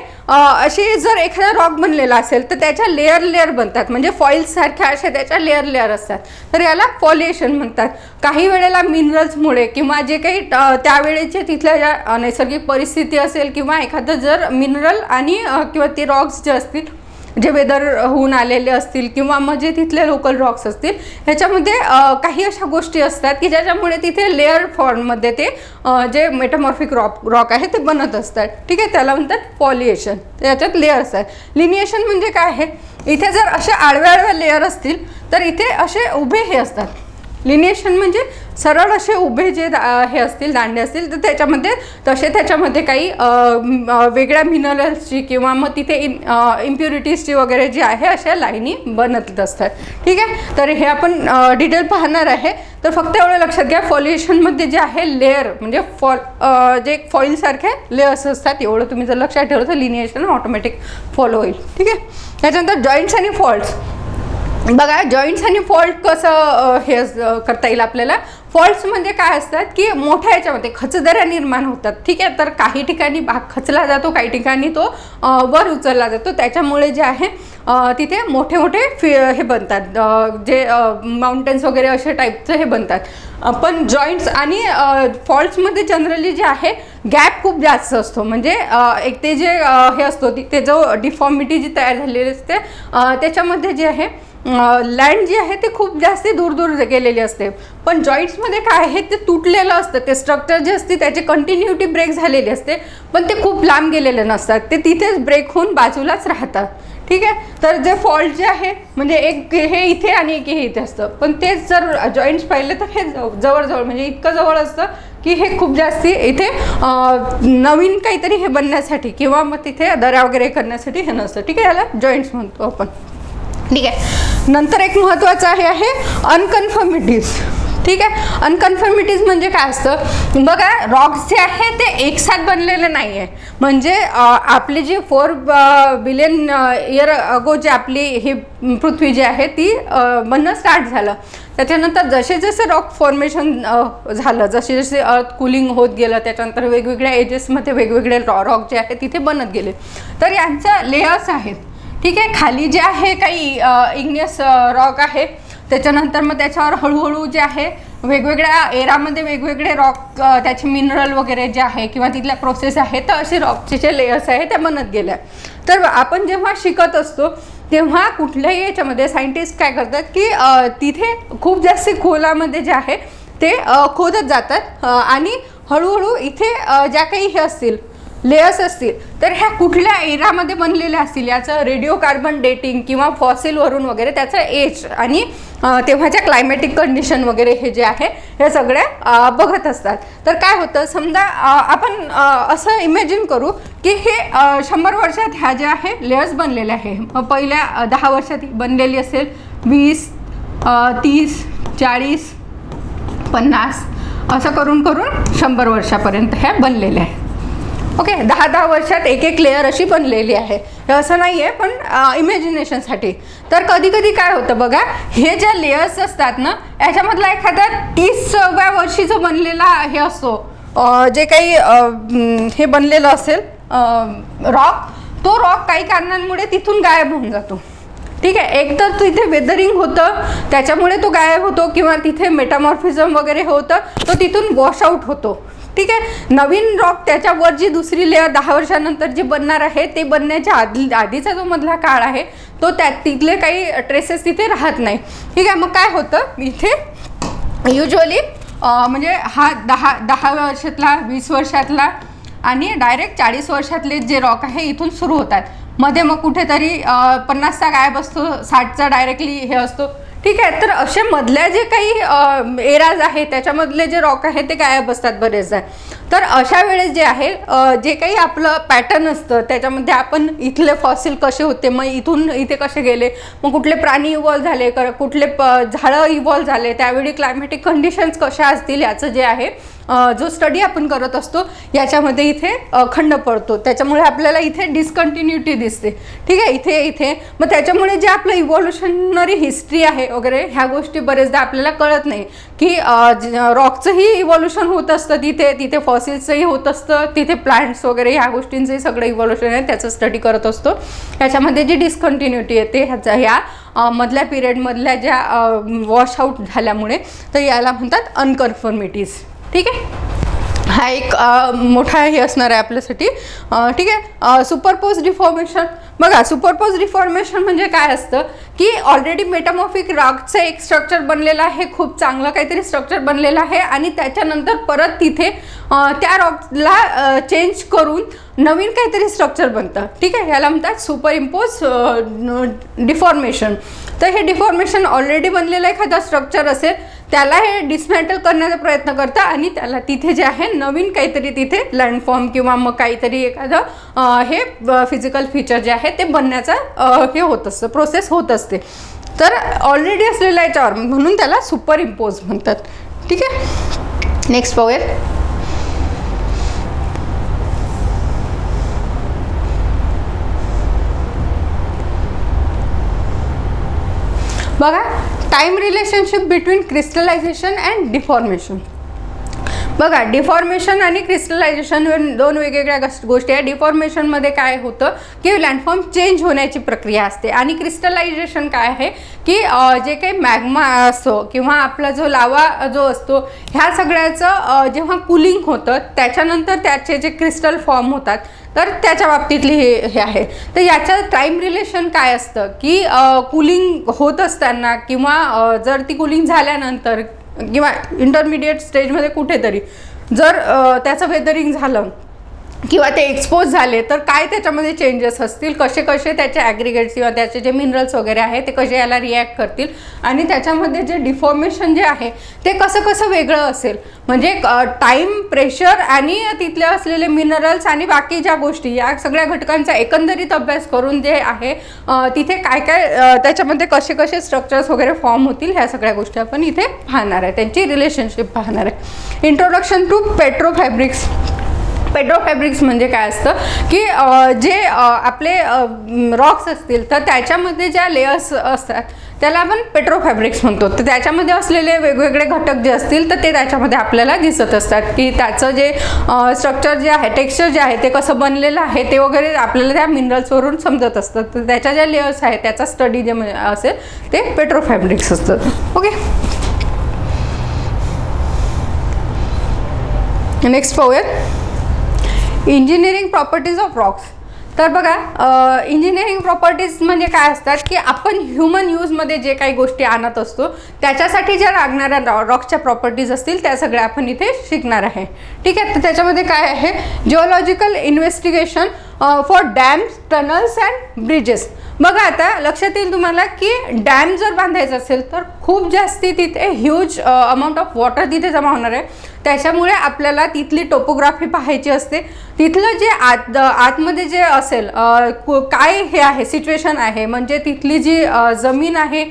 अशी जर एखादा रॉक बनलेला असेल तर त्याच्या लेअर बनतात, म्हणजे फॉइल्ससारख्या अशा त्याच्या लेअर असतात, तर याला फॉलिएशन म्हणतात. काही वेळेला मिनरल्समुळे किंवा जे काही त्यावेळेचे तिथल्या ज्या नैसर्गिक परिस्थिती असेल किंवा एखादं जर मिनरल आणि किंवा ते रॉक्स जे असतील जे वेदर होऊन आलेले असतील किंवा मग जे तिथले लोकल रॉक्स असतील, ह्याच्यामध्ये काही अशा गोष्टी असतात की ज्याच्यामुळे तिथे लेअर फॉर्ममध्ये ते जे मेटामॉर्फिक रॉक आहे ते बनत असतात. ठीक आहे, त्याला म्हणतात फॉलिएशन, त्याच्यात लेअर असतात. लिनिएशन म्हणजे काय आहे, इथे जर असे आडव्या लेअर असतील तर इथे असे उभे हे असतात. लिनिएशन म्हणजे सरळ असे उभे जे हे असतील दांडे असतील तर त्याच्यामध्ये काही वेगळ्या मिनरल्सची किंवा मग तिथे इम्प्युरिटीजची वगैरे जी आहे अशा लाईनी बनत असतात. ठीक आहे, तर हे आपण डिटेल पाहणार आहे. तर फक्त एवढं लक्षात घ्या, फॉलिएशनमध्ये जे आहे लेअर म्हणजे जे फॉइलसारखे लेअर्स असतात, एवढं तुम्ही जर लक्षात ठेवलं तर लिनिएशन ऑटोमॅटिक फॉलो होईल. ठीक आहे, त्याच्यानंतर जॉईंट्स आणि फॉल्ट्स. बघा जॉईंट्स आणि फॉल्ट कसं हे करता येईल आपल्याला. फॉल्ट्स म्हणजे काय असतात की मोठ्या याच्यामध्ये खचदऱ्या निर्माण होतात. ठीक आहे, तर काही ठिकाणी भाग खचला जातो, काही ठिकाणी तो वर उचलला जातो, त्याच्यामुळे जे आहे तिथे मोठे हे बनतात, जे माउंटेन्स वगैरे अशा टाईपचं हे बनतात. पण जॉईंट्स आणि फॉल्ट्समध्ये जनरली जे आहे गॅप खूप जास्त असतो, म्हणजे एक ते जे हे असतो ते जो डिफॉर्मिटी जी तयार झालेली असते त्याच्यामध्ये जे आहे लँड जी आहे ते खूप जास्त दूर गेलेली असते. पण जॉईंट्समध्ये काय आहे ते तुटलेलं असतं, ते स्ट्रक्चर जे असते त्याची कंटिन्युटी ब्रेक झालेली असते, पण ते खूप लांब गेलेले नसतात, ते तिथेच ब्रेक होऊन बाजूलाच राहतात. ठीक आहे, तर जे फॉल्ट जे आहे म्हणजे एक हे इथे आणि एक हे इथे असतं, पण तेच जर जॉईंट्स पाहिले तर हे जवळ म्हणजे इतकं जवळ असतं की हे खूप जास्ती इथे नवीन काहीतरी हे बनण्यासाठी किंवा मग तिथे दऱ्या वगैरे करण्यासाठी हे नसतं. ठीक आहे, याला जॉईंट्स म्हणतो आपण. ठीक आहे, नंतर एक महत्त्वाचं आहे अनकन्फर्मिटीज. ठीक आहे, अनकन्फर्मिटीज म्हणजे काय असतं बघा, रॉक्स जे आहे ते एकसाथ बनलेले नाही आहे. म्हणजे आपली जी 4 बिलियन इयर अगो जे आपली ही पृथ्वी जी आहे ती बनणं स्टार्ट झालं, त्याच्यानंतर जसे रॉक फॉर्मेशन झालं, जसे अर्थ कुलिंग होत गेलं, त्याच्यानंतर वेगवेगळ्या एजेसमध्ये वेगवेगळे रॉक जे आहे तिथे बनत गेले. तर यांच्या लेयर्स आहेत. ठीक आहे, खाली जे आहे काही इग्नियस रॉक आहे, त्याच्यानंतर मग त्याच्यावर हळूहळू जे आहे वेगवेगळ्या एरामध्ये वेगवेगळे रॉक त्याचे मिनरल वगैरे जे आहे किंवा तिथल्या प्रोसेस आहे, तर असे रॉकचे जे लेयर्स आहे त्या बनत गेल्या. तर आपण जेव्हा शिकत असतो तेव्हा कुठल्याही याच्यामध्ये सायंटिस्ट काय करतात की तिथे खूप जास्त खोलामध्ये जे आहे ते खोदत जातात आणि हळूहळू इथे ज्या काही हे असतील लेयर्स असतील तर ह्या कुठल्या एरामध्ये बनलेल्या असतील याचं रेडिओ कार्बन डेटिंग किंवा फॉसिलवरून वगैरे त्याचं एज आणि तेव्हाच्या क्लायमॅटिक कंडिशन वगैरे हे जे आहे हे सगळ्या बघत असतात. तर काय होतं समजा आपण असं इमॅजिन करू की हे 100 वर्षात ह्या ज्या आहे लेयर्स बनलेल्या आहे, पहिल्या 10 वर्षात बनलेली असेल 20, 30, 40, 50 असं करून 100 वर्षापर्यंत ह्या बनलेल्या आहे. ओके, 10 वर्षात एक लेअर अशी बनलेली आहे. हे असं नाही आहे पण इमॅजिनेशनसाठी. तर कधी काय होतं बघा, हे ज्या लेयर्स असतात ना याच्यामधला एखादा 30व्या वर्षी जो बनलेला हे असतो जे काही हे बनलेलं असेल रॉक, तो रॉक काही कारणांमुळे तिथून गायब होऊन जातो. ठीक आहे, एक तर तिथे वेदरिंग होतं त्याच्यामुळे तो गायब होतो किंवा तिथे मेटामॉर्फिझम वगैरे होतं, तो तिथून वॉश आउट होतो. ठीक आहे, नवीन रॉक त्याच्यावर जी दुसरी लेअर 10 वर्षानंतर जी बनणार आहे ते बनण्याच्या आधीचा जो मधला काळ आहे तो तिथले काही ट्रेसेस तिथे राहत नाही. ठीक आहे, मग काय होतं इथे युजली म्हणजे हा 10 वर्षातला 20 वर्षातला आणि डायरेक्ट 40 वर्षातले जे रॉक आहे इथून सुरू होतात. मध्ये मग कुठेतरी 50चा गायब असतो, 60चा डायरेक्टली हे असतो, ठीक आहे. तर असे मधल्या जे काही एराज आहे त्याच्यामधले जे रॉक आहे ते गायब असतात बरेचदा. तर अशा वेळेस जे आहे जे काही आपलं पॅटर्न असतं त्याच्यामध्ये आपण इथले फॉसिल कसे होते, मग इथून इथे कसे गेले, मग कुठले प्राणी इव्हॉल्व झाले, कुठले झाडं इव्हॉल्व झाले, त्यावेळी क्लायमॅटिक कंडिशन्स कशा असतील याचं जे आहे जो स्टडी आपण करत असतो याच्यामध्ये इथे खंड पडतो. त्याच्यामुळे आपल्याला इथे डिस्कंटिन्युटी दिसते, ठीक आहे, इथे. मग त्याच्यामुळे जे आपलं इव्हॉल्युशनरी हिस्ट्री आहे वगैरे ह्या गोष्टी बरेचदा आपल्याला कळत नाही की रॉकचंही इव्हॉल्युशन होत असतं तिथे फॉसिल्सचंही होत असतं, तिथे प्लांट्स वगैरे ह्या गोष्टींचंही सगळं इव्हॉल्युशन आहे त्याचं स्टडी करत असतो. याच्यामध्ये जी डिस्कंटिन्युटी येते ह्या मधल्या पिरियडमधल्या ज्या वॉश आउट झाल्यामुळे, तर याला म्हणतात अनकन्फर्मिटीज, ठीक आहे. हा एक मोठा हे असणार आहे आपल्यासाठी, ठीक आहे. Superpose deformation. बघा, सुपरपोज डिफॉर्मेशन म्हणजे काय असतं की ऑलरेडी मेटामॉर्फिक रॉकचं एक स्ट्रक्चर बनलेलं आहे, खूप चांगलं काहीतरी स्ट्रक्चर बनलेलं आहे, आणि त्याच्यानंतर परत तिथे त्या रॉकला चेंज करून नवीन काहीतरी स्ट्रक्चर बनतं, ठीक आहे. याला म्हणतात सुपर इम्पोज डिफॉर्मेशन. तर हे डिफॉर्मेशन ऑलरेडी बनलेलं एखादं स्ट्रक्चर असेल त्याला हे डिसमॅटल करण्याचा प्रयत्न करतं आणि त्याला तिथे जे आहे नवीन काहीतरी तिथे लँडफॉर्म किंवा मग काहीतरी एखादं हे फिजिकल फीचर जे आहे ते बनण्याचा हे होत असतं, प्रोसेस होत असते. तर ऑलरेडी असलेल्या याच्यावर म्हणून त्याला सुपर इम्पोज म्हणतात, ठीक आहे. नेक्स्ट पाहूया. बघा, time relationship between crystallization and deformation. बघा, डिफॉर्मेशन आणि क्रिस्टलायझेशन दोन वेगवेगळ्या गोष्टी आहे. डिफॉर्मेशनमध्ये काय होतं की लँडफॉर्म चेंज होण्याची प्रक्रिया असते, आणि क्रिस्टलायझेशन काय आहे की जे काही मॅग्मा असतो किंवा आपला जो लावा जो असतो ह्या सगळ्याचं जेव्हा कूलिंग होतं त्याच्यानंतर त्याचे जे क्रिस्टल फॉर्म होतात, तर त्याच्या बाबतीतली हे आहे. तर याचं टाईम रिलेशन काय असतं की कूलिंग होत असताना किंवा जर ती कूलिंग झाल्यानंतर किंवा इंटरमिडिएट स्टेजमध्ये कुठेतरी जर त्याचं वेदरिंग झालं किंवा ते एक्सपोज झाले तर काय त्याच्यामध्ये चेंजेस असतील, कसे कसे त्याचे ॲग्रिगेट्स किंवा त्याचे जे मिनरल्स वगैरे आहे ते कसे याला रिॲक्ट करतील, आणि त्याच्यामध्ये जे डिफॉर्मेशन जे आहे ते कसं कसं वेगळं असेल. म्हणजे टाईम, प्रेशर आणि तिथले असलेले मिनरल्स आणि बाकी ज्या गोष्टी या सगळ्या घटकांचा एकंदरीत अभ्यास करून जे आहे तिथे काय काय त्याच्यामध्ये कसे कसे स्ट्रक्चर्स वगैरे फॉर्म होतील ह्या सगळ्या गोष्टी आपण इथे पाहणार आहे, त्यांची रिलेशनशिप पाहणार आहे. Introduction to पेट्रोफॅब्रिक्स. पेट्रोफॅब्रिक्स म्हणजे काय असतं की जे आपले रॉक्स असतील तर त्याच्यामध्ये ज्या लेयर्स असतात त्याला आपण पेट्रोफॅब्रिक्स म्हणतो. तर त्याच्यामध्ये असलेले वेगवेगळे घटक जे असतील तर ते त्याच्यामध्ये आपल्याला दिसत असतात की त्याचं जे स्ट्रक्चर जे आहे, टेक्स्चर जे आहे ते कसं बनलेलं आहे ते वगैरे आपल्याला त्या मिनरल्सवरून समजत असतं. तर त्याच्या ज्या लेयर्स आहेत त्याचा स्टडी जे असेल ते पेट्रोफॅब्रिक्स असतं. ओके, नेक्स्ट पाहूयात. Engineering properties of Roxx. तर बघा, इंजिनिअरिंग प्रॉपर्टीज म्हणजे काय असतात की आपण ह्युमन यूजमध्ये जे काही गोष्टी आणत असतो त्याच्यासाठी ज्या लागणाऱ्या रॉक्सच्या प्रॉपर्टीज असतील त्या सगळ्या आपण इथे शिकणार आहे, ठीक आहे. तर त्याच्यामध्ये काय आहे, geological investigation for dams, tunnels and bridges. बघा, आता लक्षात येईल तुम्हाला की डॅम जर बांधायचं असेल तर खूप जास्ती तिथे ह्यूज अमाऊंट ऑफ वॉटर तिथे जमा होणार आहे. त्याच्यामुळे आपल्याला तिथली टोपोग्राफी पाहायची असते, तिथलं जे आतमध्ये जे असेल काय हे आहे सिच्युएशन आहे, म्हणजे तिथली जी जमीन आहे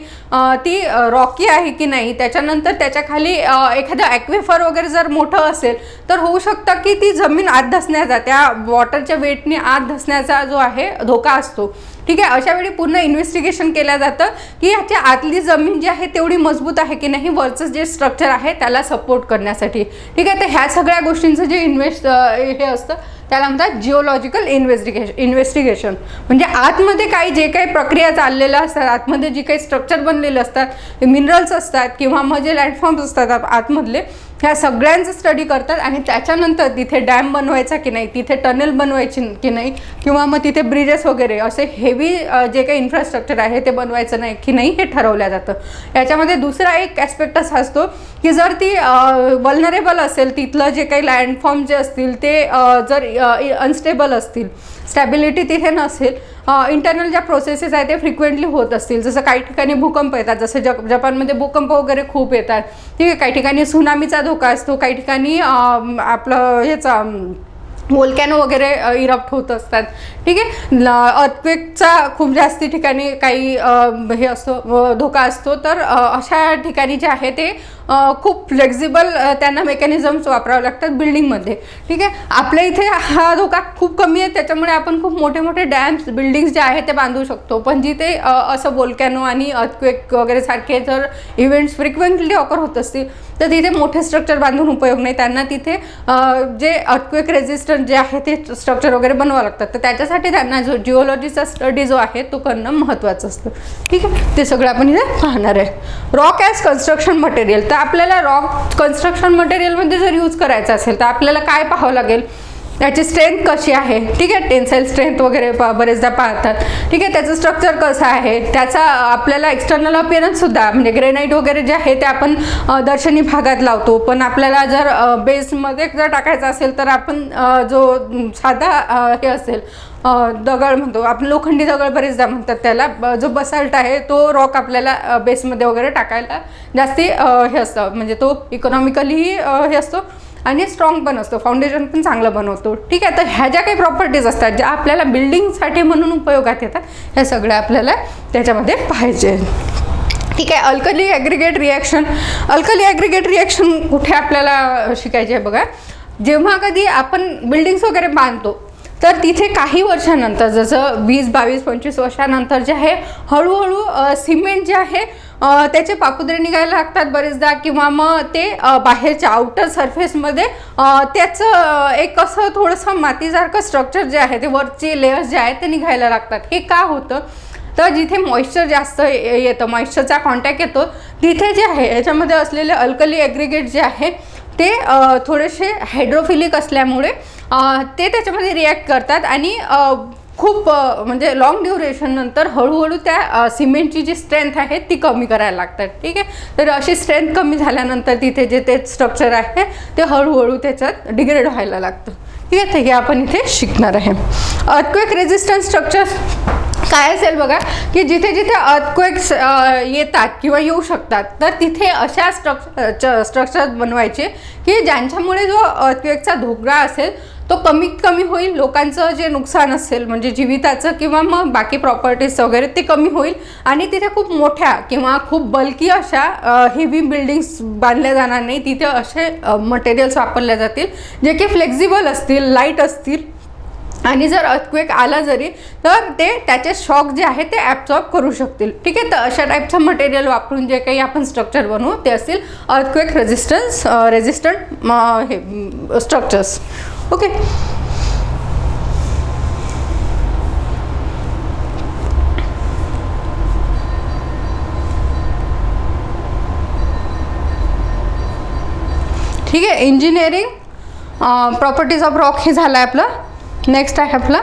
ती रॉकी आहे की नाही, त्याच्यानंतर त्याच्या खाली एखादं ॲक्विफर वगैरे जर मोठं असेल तर होऊ शकतं की ती जमीन आत धसण्याचा, त्या वॉटरच्या वेटने आत धसण्याचा जो आहे धोका असतो, ठीक आहे. अशा वेळी पूर्ण इन्व्हेस्टिगेशन केलं जातं की ह्याच्या आतली जमीन जी आहे तेवढी मजबूत आहे की नाही, वरचं जे स्ट्रक्चर आहे त्याला सपोर्ट करण्यासाठी, ठीक आहे. तर ह्या सगळ्या गोष्टींचं जे हे असतं त्याला म्हणतात जिओलॉजिकल इन्व्हेस्टिगेशन. म्हणजे आतमध्ये काही जे काही प्रक्रिया चाललेल्या असतात, आतमध्ये जे काही स्ट्रक्चर बनलेले असतात, मिनरल्स असतात किंवा मग जे लँडफॉर्म्स असतात आतमधले, ह्या सगळ्यांचं स्टडी करतात आणि त्याच्यानंतर तिथे डॅम बनवायचा की नाही, तिथे टनेल बनवायची की नाही, किंवा मग तिथे ब्रिजेस वगैरे असे हेवी जे काही इन्फ्रास्ट्रक्चर आहे ते बनवायचं नाही की नाही हे ठरवलं जातं. याच्यामध्ये दुसरा एक ॲस्पेक्ट असा असतो की जर ती वल्नरेबल असेल, तिथलं जे काही लँडफॉर्म जे असतील ते जर अनस्टेबल असतील, स्टॅबिलिटी तिथे नसेल इंटरनल ज्या प्रोसेसेस आहेत ते फ्रिक्वेंटली होत असतील, जसं काही ठिकाणी भूकंप येतात, जसं जपानमध्ये भूकंप वगैरे खूप येतात, ठीक आहे. काही ठिकाणी सुनामीचा धोका असतो, काही ठिकाणी आपलं ह्याचा वोल्कॅनो वगैरे इरप्ट होत असतात, ठीक आहे. अर्थक्वेकचा खूप जास्ती ठिकाणी काही हे असतो, धोका असतो. तर अशा ठिकाणी जे आहे ते खूप फ्लेक्झिबल त्यांना मेकॅनिझम्स वापरावे लागतात बिल्डिंगमध्ये, ठीक आहे. आपल्या इथे हा धोका खूप कमी आहे, त्याच्यामुळे आपण खूप मोठे मोठे डॅम्स बिल्डिंग्स जे आहे ते बांधू शकतो. पण जिथे असं वोल्कॅनो आणि अर्थक्वेक वगैरे सारखे जर इव्हेंट्स फ्रिक्वेंटली ऑकर होत असतील तर तिथे मोठे स्ट्रक्चर बांधून उपयोग नाही. त्यांना तिथे जे अर्थक्वेक रेजिस्टंट जे आहे ते स्ट्रक्चर वगैरे बनवावं लागतात. तर त्याच्यासाठी त्यांना जो जिओलॉजीचा स्टडी जो आहे तो करणं महत्त्वाचं असतं, ठीक आहे. ते सगळं आपण इथे पाहणार आहे. Rock as construction material. तर आपल्याला रॉक कन्स्ट्रक्शन मटेरियलमध्ये जर यूज करायचं असेल तर आपल्याला काय पाहावं लागेल, त्याची स्ट्रेंथ कशी आहे, ठीक आहे. टेन्साईल स्ट्रेंथ वगैरे बरेचदा पाहतात, ठीक आहे. त्याचं स्ट्रक्चर कसं आहे, त्याचा आपल्याला एक्सटर्नल अपिअरन्ससुद्धा, म्हणजे ग्रेनाईट वगैरे जे आहे ते आपण दर्शनी भागात लावतो. पण आपल्याला जर बेसमध्ये जर टाकायचं असेल तर आपण जो साधा हे असेल दगड म्हणतो आपण, लोखंडी दगड बरेचदा म्हणतात त्याला, जो बसाल्ट आहे तो रॉक आपल्याला बेसमध्ये वगैरे टाकायला जास्ती हे असतं, म्हणजे तो इकॉनॉमिकली हे असतो आणि स्ट्रॉंग पण असतो, फाउंडेशन पण चांगलं बनवतो, ठीक आहे. तर ह्या ज्या काही प्रॉपर्टीज असतात ज्या आपल्याला बिल्डिंगसाठी म्हणून उपयोगात येतात, ह्या सगळ्या आपल्याला त्याच्यामध्ये पाहिजे, ठीक आहे. Alkali aggregate reaction. Alkali aggregate reaction कुठे आपल्याला शिकायचे आहे बघा, जेव्हा कधी आपण बिल्डिंग्स वगैरे बांधतो तर तिथे काही वर्षानंतर, जसं 20, 22, 25 वर्षानंतर जे आहे हळूहळू सिमेंट जे आहे त्याचे पापुद्रे निघायला लागतात बरेचदा, किंवा मग ते बाहेरच्या आउटर सरफेसमध्ये त्याचं एक असं थोडंसं मातीसारखं स्ट्रक्चर जे आहे ते वरचे लेयर्स जे आहेत ते निघायला लागतात. हे का होतं, तर जिथे मॉइश्चर जास्त येतं, मॉइश्चरचा कॉन्टॅक्ट येतो, तिथे जे आहे याच्यामध्ये असलेले अल्कली ॲग्रिगेट जे आहे ते थोडेसे हायड्रोफिलिक असल्यामुळे ते त्याच्यामध्ये रिॲक्ट करतात आणि खूप म्हणजे लॉंग ड्युरेशन नंतर हळूहळू त्या सिमेंटची जी स्ट्रेंथ आहे ती कमी करायला लागतात, ठीक आहे. तर अशी स्ट्रेंथ कमी झाल्यानंतर तिथे जे ते स्ट्रक्चर आहे ते हळूहळू त्याच्यात डिग्रेड व्हायला लागतं, ठीक आहे. तर हे आपण इथे शिकणार आहे. अर्थक्वेक रेजिस्टंट स्ट्रक्चर्स काय असेल बघा, की जिथे जिथे अर्थक्वेक्स येतात किंवा येऊ शकतात तर तिथे अशा स्ट्रक्चर बनवायचे की ज्यांच्यामुळे जो अर्थक्वेकचा धोका असेल तो कमीत कमी होईल, लोकांचं जे नुकसान असेल म्हणजे जीविताचं किंवा मग बाकी प्रॉपर्टीज वगैरे ते कमी होईल, आणि तिथे खूप मोठ्या किंवा खूप बल्की अशा हेवी बिल्डिंग्स बांधल्या जाणार नाही. तिथे असे मटेरियल्स वापरले जातील जे की फ्लेक्झिबल असतील, लाईट असतील, आणि जर अर्थक्वेक आला जरी तर ते त्याचे शॉक जे आहे ते ॲब्सॉर्ब करू शकतील, ठीक आहे. तर अशा टाईपचं मटेरियल वापरून जे काही आपण स्ट्रक्चर बनवू ते असतील अर्थक्वेक रेजिस्टंट हे स्ट्रक्चर्स, ओके. ठीक आहे. इंजिनिअरिंग प्रॉपर्टीज ऑफ रॉक हे झालं आहे आपलं. नेक्स्ट आहे आपला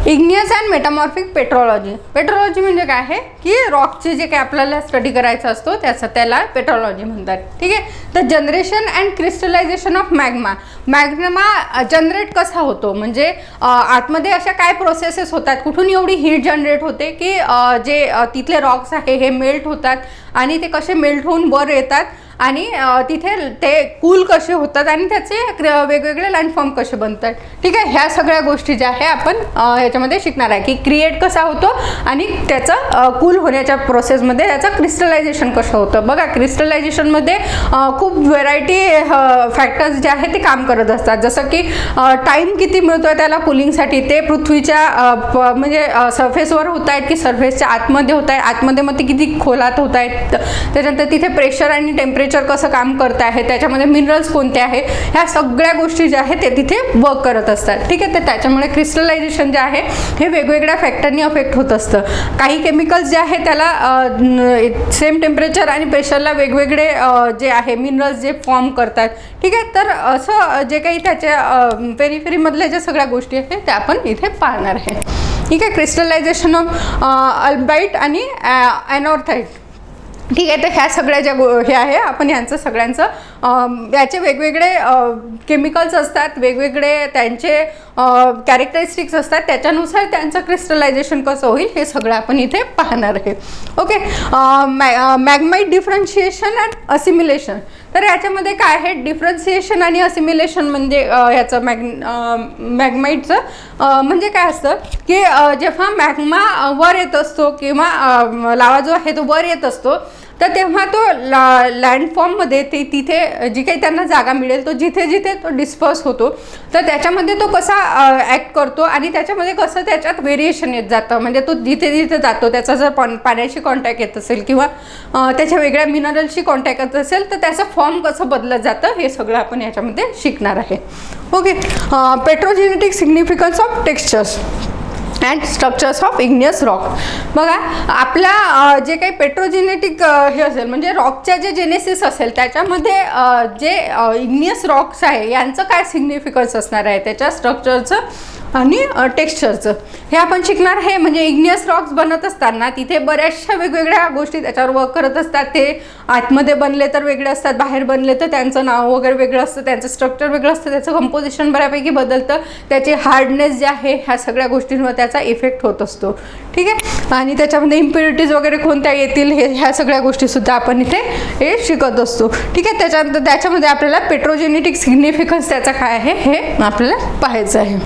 igneous and metamorphic petrology. Petrology म्हणजे काय आहे की रॉकचे जे काही आपल्याला स्टडी करायचा असतो त्याला पेट्रोलॉजी म्हणतात, ठीक आहे. तर generation and crystallization of magma. Magma generate कसा होतो, म्हणजे आतमध्ये अशा काय प्रोसेसेस होतात, कुठून एवढी हीट जनरेट होते की जे तिथले रॉक्स आहे हे मेल्ट होतात आणि ते कसे मेल्ट होऊन वर येतात आणि तिथे ते कूल कसे होतात आणि त्याचे वेगवेगळे लँडफॉर्म कसे बनतात, ठीक आहे. ह्या सगळ्या गोष्टी ज्या आहे आपण ह्याच्यामध्ये शिकणार आहे की क्रिएट कसा होतो आणि त्याचं कूल होण्याच्या प्रोसेसमध्ये त्याचं क्रिस्टलायझेशन कसं होतं. बघा क्रिस्टलायझेशनमध्ये खूप व्हेरायटी फॅक्टर्स जे आहे ते काम करत असतात, जसं की टाईम किती मिळतो आहे त्याला कूलिंगसाठी, ते पृथ्वीच्या म्हणजे सरफेसवर होत आहेत की सरफेसच्या आतमध्ये होत आहे, आतमध्ये मग ते किती खोलात होत आहेत, त्याच्यानंतर तिथे प्रेशर आणि टेम्परेचर कसं काम करत आहे, त्याच्यामध्ये मिनरल्स कोणते आहे, ह्या सगळ्या गोष्टी ज्या आहेत ते तिथे वर्क करत असतात, ठीक आहे. तर त्याच्यामुळे क्रिस्टलायझेशन जे आहे हे वेगवेगळ्या फॅक्टरनी अफेक्ट होत असतं. काही केमिकल्स जे आहे त्याला सेम टेम्परेचर आणि प्रेशरला वेगवेगळे जे आहे मिनरल्स जे फॉर्म करतात, ठीक आहे. तर असं जे काही त्याच्या पेरिफेरीमधल्या ज्या सगळ्या गोष्टी आहेत त्या आपण इथे पाहणार आहे, ठीक आहे. क्रिस्टलायझेशन ऑफ अल्बाईट आणि एनॉर्थाईट. ठीक आहे. तर ह्या सगळ्या ज्या हे आहे आपण यांचं सगळ्यांचं याचे वेगवेगळे केमिकल्स असतात, वेगवेगळे त्यांचे कॅरेक्टरिस्टिक्स असतात, त्याच्यानुसार त्यांचं क्रिस्टलायझेशन कसं होईल हे सगळं आपण इथे पाहणार आहे. Okay. Magmatic differentiation and assimilation. तर याच्यामध्ये काय आहे, डिफरन्शिएशन आणि असिमिलेशन म्हणजे याचं मॅग्माइटचं म्हणजे काय असतं की जेव्हा मॅग्मा वर येत असतो किंवा लावा जो आहे तो वर येत असतो, तर तेव्हा तो लँडफॉर्ममध्ये तिथे जी काही त्यांना जागा मिळेल तो जिथे जिथे तो डिस्पर्स होतो, तर त्याच्यामध्ये तो कसा ॲक्ट करतो आणि त्याच्यामध्ये कसं त्याच्यात व्हेरिएशन येत जातं. म्हणजे तो जिथे जिथे जातो त्याचा जर पाण्याशी कॉन्टॅक्ट येत असेल किंवा त्याच्या वेगळ्या मिनरलशी कॉन्टॅक्ट येत असेल तर त्याचं फॉर्म कसं बदलत जातं हे सगळं आपण याच्यामध्ये शिकणार आहे. Okay. Petrogenetic significance of textures and structures of igneous rock. बघा आपल्या जे काही पेट्रोजेनेटिक हे असेल म्हणजे रॉकच्या जे जेनेसिस असेल त्याच्यामध्ये जे इग्नियस रॉक्स आहे यांचं काय सिग्निफिकन्स असणार आहे, त्याच्या स्ट्रक्चरचं आणि टेक्स्चरचं हे आपण शिकणार आहे. म्हणजे इग्नियस रॉक्स बनत असताना तिथे बऱ्याचशा वेगवेगळ्या गोष्टी त्याच्यावर वर्क करत असतात. ते आतमध्ये बनले तर वेगळे असतात, बाहेर बनले तर त्यांचं नाव वगैरे वेगळं असतं, त्यांचं स्ट्रक्चर वेगळं असतं, त्याचं कंपोजिशन बऱ्यापैकी बदलतं, त्याचे हार्डनेस जे आहे ह्या सगळ्या गोष्टींवर त्याचा इफेक्ट होत असतो. ठीक आहे. आणि त्याच्यामध्ये इम्प्युरिटीज वगैरे कोणत्या येतील ह्या सगळ्या गोष्टीसुद्धा आपण इथे हे शिकत असतो. ठीक आहे. त्याच्यामध्ये आपल्याला पेट्रोजेनेटिक सिग्निफिकन्स त्याचा काय आहे हे आपल्याला पाहायचं आहे.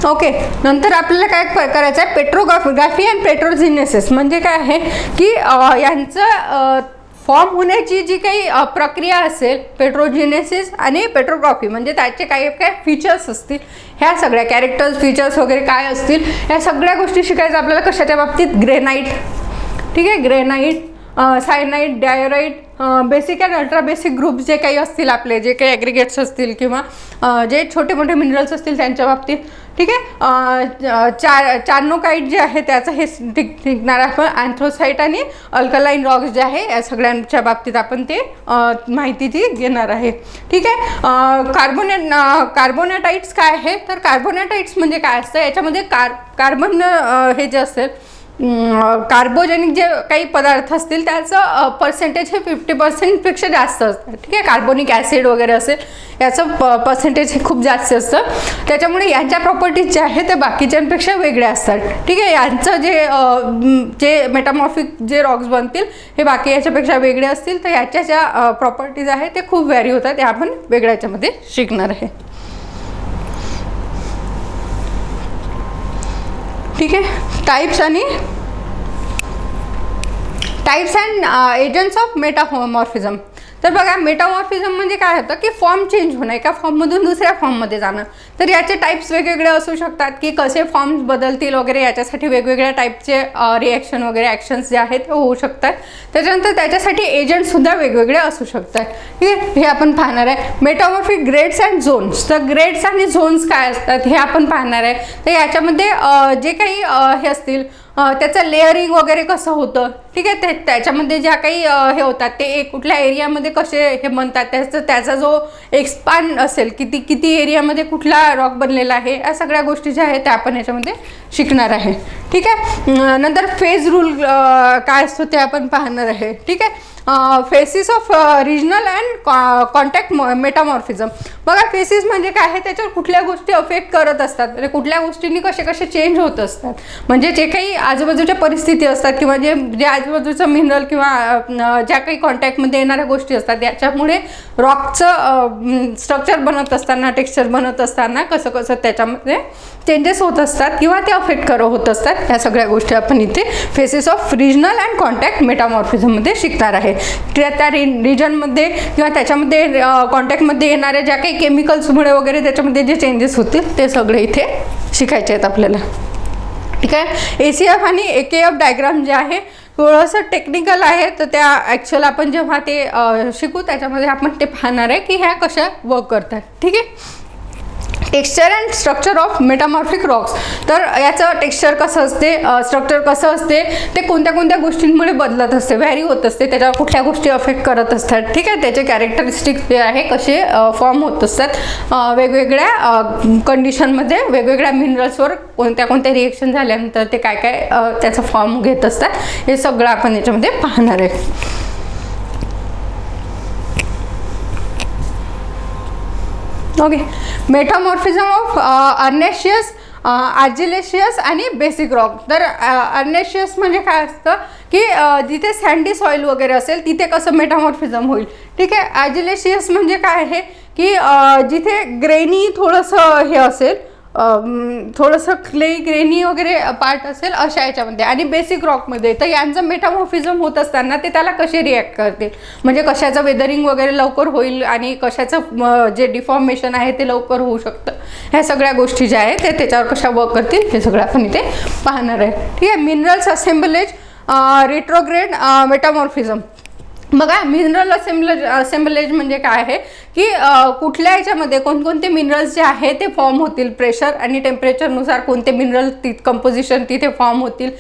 ओके. नंतर आपल्याला काय करायचं आहे, पेट्रोग्राफी अँड पेट्रोजेनेसिस म्हणजे काय आहे की यांचं फॉर्म होण्याची जी काही प्रक्रिया असेल, पेट्रोजेनेसिस आणि पेट्रोग्राफी म्हणजे त्याचे काही काय फीचर्स असतील, ह्या सगळ्या कॅरेक्टर्स फीचर्स वगैरे काय असतील ह्या सगळ्या गोष्टी शिकायचं आपल्याला कशाच्या बाबतीत, ग्रेनाइट. ठीक आहे. Granite, syenite, diorite, basic and ultra basic groups जे काही असतील आपले, जे काही ॲग्रिगेट्स असतील किंवा जे छोटे मोठे मिनरल्स असतील त्यांच्या बाबतीत. ठीक आहे. चार्नोकाइट जे आहे त्याचं हे शिकणार आपण. अँथ्रोसाइट आणि अल्कलाइन रॉक्स जे आहे या सगळ्यांच्या बाबतीत आपण ते माहिती ती घेणार आहे. ठीक आहे. कार्बोनेटाइट्स काय आहे, तर कार्बोनेटाइट्स म्हणजे काय असतं, याच्यामध्ये कार्बन हे जे असेल कार्बोजेनिक जे काही पदार्थ असतील त्याचं पर्सेंटेज हे 50% जास्त असतं. ठीक आहे. कार्बोनिक ॲसिड वगैरे असेल याचं पर्सेंटेज हे खूप जास्त असतं, त्याच्यामुळे यांच्या प्रॉपर्टीज जे आहे ते बाकीच्यांपेक्षा वेगळ्या असतात. ठीक आहे. यांचं जे मेटामॉर्फिक जे रॉक्स बनतील हे बाकी याच्यापेक्षा वेगळे असतील, तर याच्या ज्या प्रॉपर्टीज आहेत ते खूप व्हॅरी होतात, ते आपण वेगळ्या याच्यामध्ये शिकणार आहे. ठीक आहे. Types and agents of metamorphism. तर बघा मेटामॉर्फिझम म्हणजे काय होतं की फॉर्म चेंज होणं, एका फॉर्ममधून दुसऱ्या फॉर्ममध्ये जाणं. तर याचे टाइप्स वेगवेगळे असू शकतात की कसे फॉर्म्स बदलतील वगैरे, याच्यासाठी वेगवेगळ्या टाईपचे रिॲक्शन वगैरे ॲक्शन्स जे आहेत ते होऊ शकतात. त्याच्यानंतर त्याच्यासाठी एजंटसुद्धा वेगवेगळे असू शकतात. ठीक आहे. हे आपण पाहणार आहे. Metamorphic grades and zones. तर ग्रेड्स आणि झोन्स काय असतात हे आपण पाहणार आहे. तर याच्यामध्ये जे काही हे असतील त्याचं लेअरिंग वगैरे कसं होतं. ठीक आहे. त्याच्यामध्ये ज्या काही हे होतात ते कुठल्या एरियामध्ये कसे हे बनतात, त्याचा जो एक्सपांड असेल किती एरियामध्ये कुठला रॉक बनलेला आहे, या सगळ्या गोष्टी ज्या आहेत त्या आपण याच्यामध्ये शिकणार आहे. ठीक आहे. नंतर फेज रूल काय असतो ते आपण पाहणार आहे. ठीक आहे. Facies of regional and contact metamorphism. बघा फेसिस म्हणजे काय आहे, त्याच्यावर कुठल्या गोष्टी अफेक्ट करत असतात, म्हणजे कुठल्या गोष्टींनी कसे चेंज होत असतात. म्हणजे जे काही आजूबाजूच्या परिस्थिती असतात किंवा जे आजूबाजूचं मिनरल किंवा ज्या काही कॉन्टॅक्टमध्ये येणाऱ्या गोष्टी असतात याच्यामुळे रॉकचं स्ट्रक्चर बनत असताना, टेक्स्चर बनत असताना कसं त्याच्यामध्ये चेंजेस होत असतात किंवा ते अफेक्ट होत असतात. ह्या सगळ्या गोष्टी आपण इथे facies of regional and contact मेटामॉर्फिझममध्ये शिकणार आहे. त्या रिजनमध्ये किंवा त्याच्यामध्ये कॉन्टॅक्टमध्ये येणाऱ्या ज्या काही केमिकल्समुळे वगैरे त्याच्यामध्ये जे चेंजेस होतील ते सगळे इथे शिकायचे आहेत आपल्याला. ठीक आहे. ACF आणि AKF डायग्राम जे आहे थोडंसं टेक्निकल आहे, तर त्या ॲक्च्युअल आपण जेव्हा ते शिकू त्याच्यामध्ये आपण ते पाहणार आहे की ह्या कशा वर्क करतात. ठीक आहे. Texture and structure of metamorphic Roxx. तर याचं टेक्स्चर कसं असते, स्ट्रक्चर कसं असते, ते कोणत्या कोणत्या गोष्टींमुळे बदलत असते, व्हॅरी होत असते, त्याच्यावर कुठल्या गोष्टी अफेक्ट करत असतात. ठीक आहे, त्याचे कॅरेक्टरिस्टिक्स जे आहे कसे फॉर्म होत असतात वेगवेगळ्या कंडिशनमध्ये, वेगवेगळ्या मिनरल्सवर कोणत्या कोणत्या रिएक्शन झाल्यानंतर ते काय काय त्याचा फॉर्म घेत असतात, हे सगळं आपण याच्यामध्ये पाहणार आहे. ओके, मेटामॉर्फिझम ऑफ अर्नेशियस, आर्जिलेशियस आणि बेसिक रॉक. तर अर्नेशियस म्हणजे काय असतं की जिथे सँडी सॉईल वगैरे असेल तिथे कसं मेटामॉर्फिझम होईल. ठीक आहे, आर्जिलेशियस म्हणजे काय आहे की जिथे ग्रेनी थोडंसं हे असेल, थोडंसं क्ले ग्रेनी वगैरे पार्ट असेल अशा याच्यामध्ये. आणि बेसिक रॉकमध्ये तर यांचं मेटामॉर्फिझम होत असताना ते त्याला कसे रिॲक्ट करतील, म्हणजे कशाचं वेदरिंग वगैरे लवकर होईल आणि कशाचं जे डिफॉर्मेशन आहे ते लवकर होऊ शकतं, ह्या सगळ्या गोष्टी ज्या आहेत ते त्याच्यावर कशा वर्क करतील हे सगळं आपण इथे पाहणार आहे. ठीक आहे, मिनरल्स असेंबलेज, रिट्रोग्रेड मेटामॉर्फिझम. बघा, मिनरल असेंबलेज म्हणजे काय आहे की कुठल्या याच्यामध्ये कोणकोणते मिनरल्स जे आहे ते फॉर्म होतील, प्रेशर आणि टेम्परेचरनुसार कोणते मिनरल कंपोजिशन तिथे फॉर्म होतील,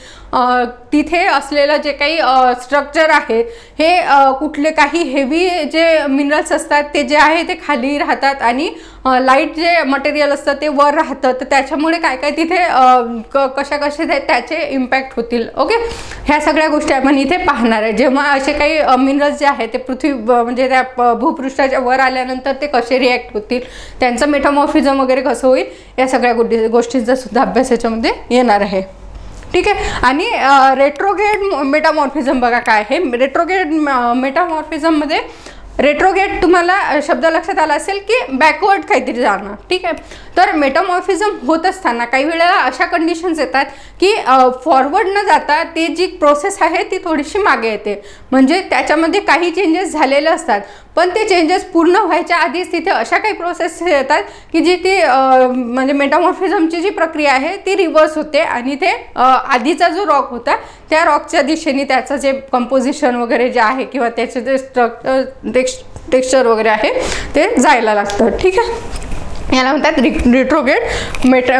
तिथे असलेलं जे काही स्ट्रक्चर आहे हे कुठले काही हेवी जे मिनरल्स असतात ते जे आहे ते खाली राहतात आणि लाईट जे मटेरियल असतं ते वर राहतं, तर त्याच्यामुळे काय काय तिथे कशा कसे त्याचे इम्पॅक्ट होतील. ओके, ह्या सगळ्या गोष्टी आपण इथे पाहणार आहे. जेव्हा असे काही मिनरल्स जे आहे ते पृथ्वी म्हणजे त्या भूपृष्ठाच्या वर आल्यानंतर ते कसे रिॲक्ट होतील, त्यांचं मेटामॉर्फिझम वगैरे कसं होईल, या सगळ्या गोष्टींचा सुद्धा अभ्यास याच्यामध्ये येणार आहे. ठीक आहे, आणि रेट्रोग्रेड मेटामॉर्फिझम बघा काय आहे. रेट्रोग्रेड मेटामॉर्फिझममध्ये रेट्रोग्रेड तुम्हाला शब्द लक्षात आला असेल की बॅकवर्ड काहीतरी जाणं. ठीक आहे, तर मेटामॉर्फिझम होत असताना काही वेळेला अशा कंडिशन्स येतात की फॉरवर्ड न जाता ती जी प्रोसेस आहे ती थोडीशी मागे येते, म्हणजे त्याच्यामध्ये काही चेंजेस झालेले असतात पण ते चेंजेस पूर्ण व्हायच्या आधीच तिथे अशा काही प्रोसेस येतात की जी ती म्हणजे मेटामॉर्फिझमची जी प्रक्रिया आहे ती रिव्हर्स होते आणि ते आधीचा जो रॉक होता त्या रॉकच्या दिशेने त्याचं जे कंपोजिशन वगैरे जे आहे किंवा त्याचे जे टेक्स्चर वगैरे आहे ते जायला लागतं. ठीक आहे, याला म्हणतात रिट्रोग्रेड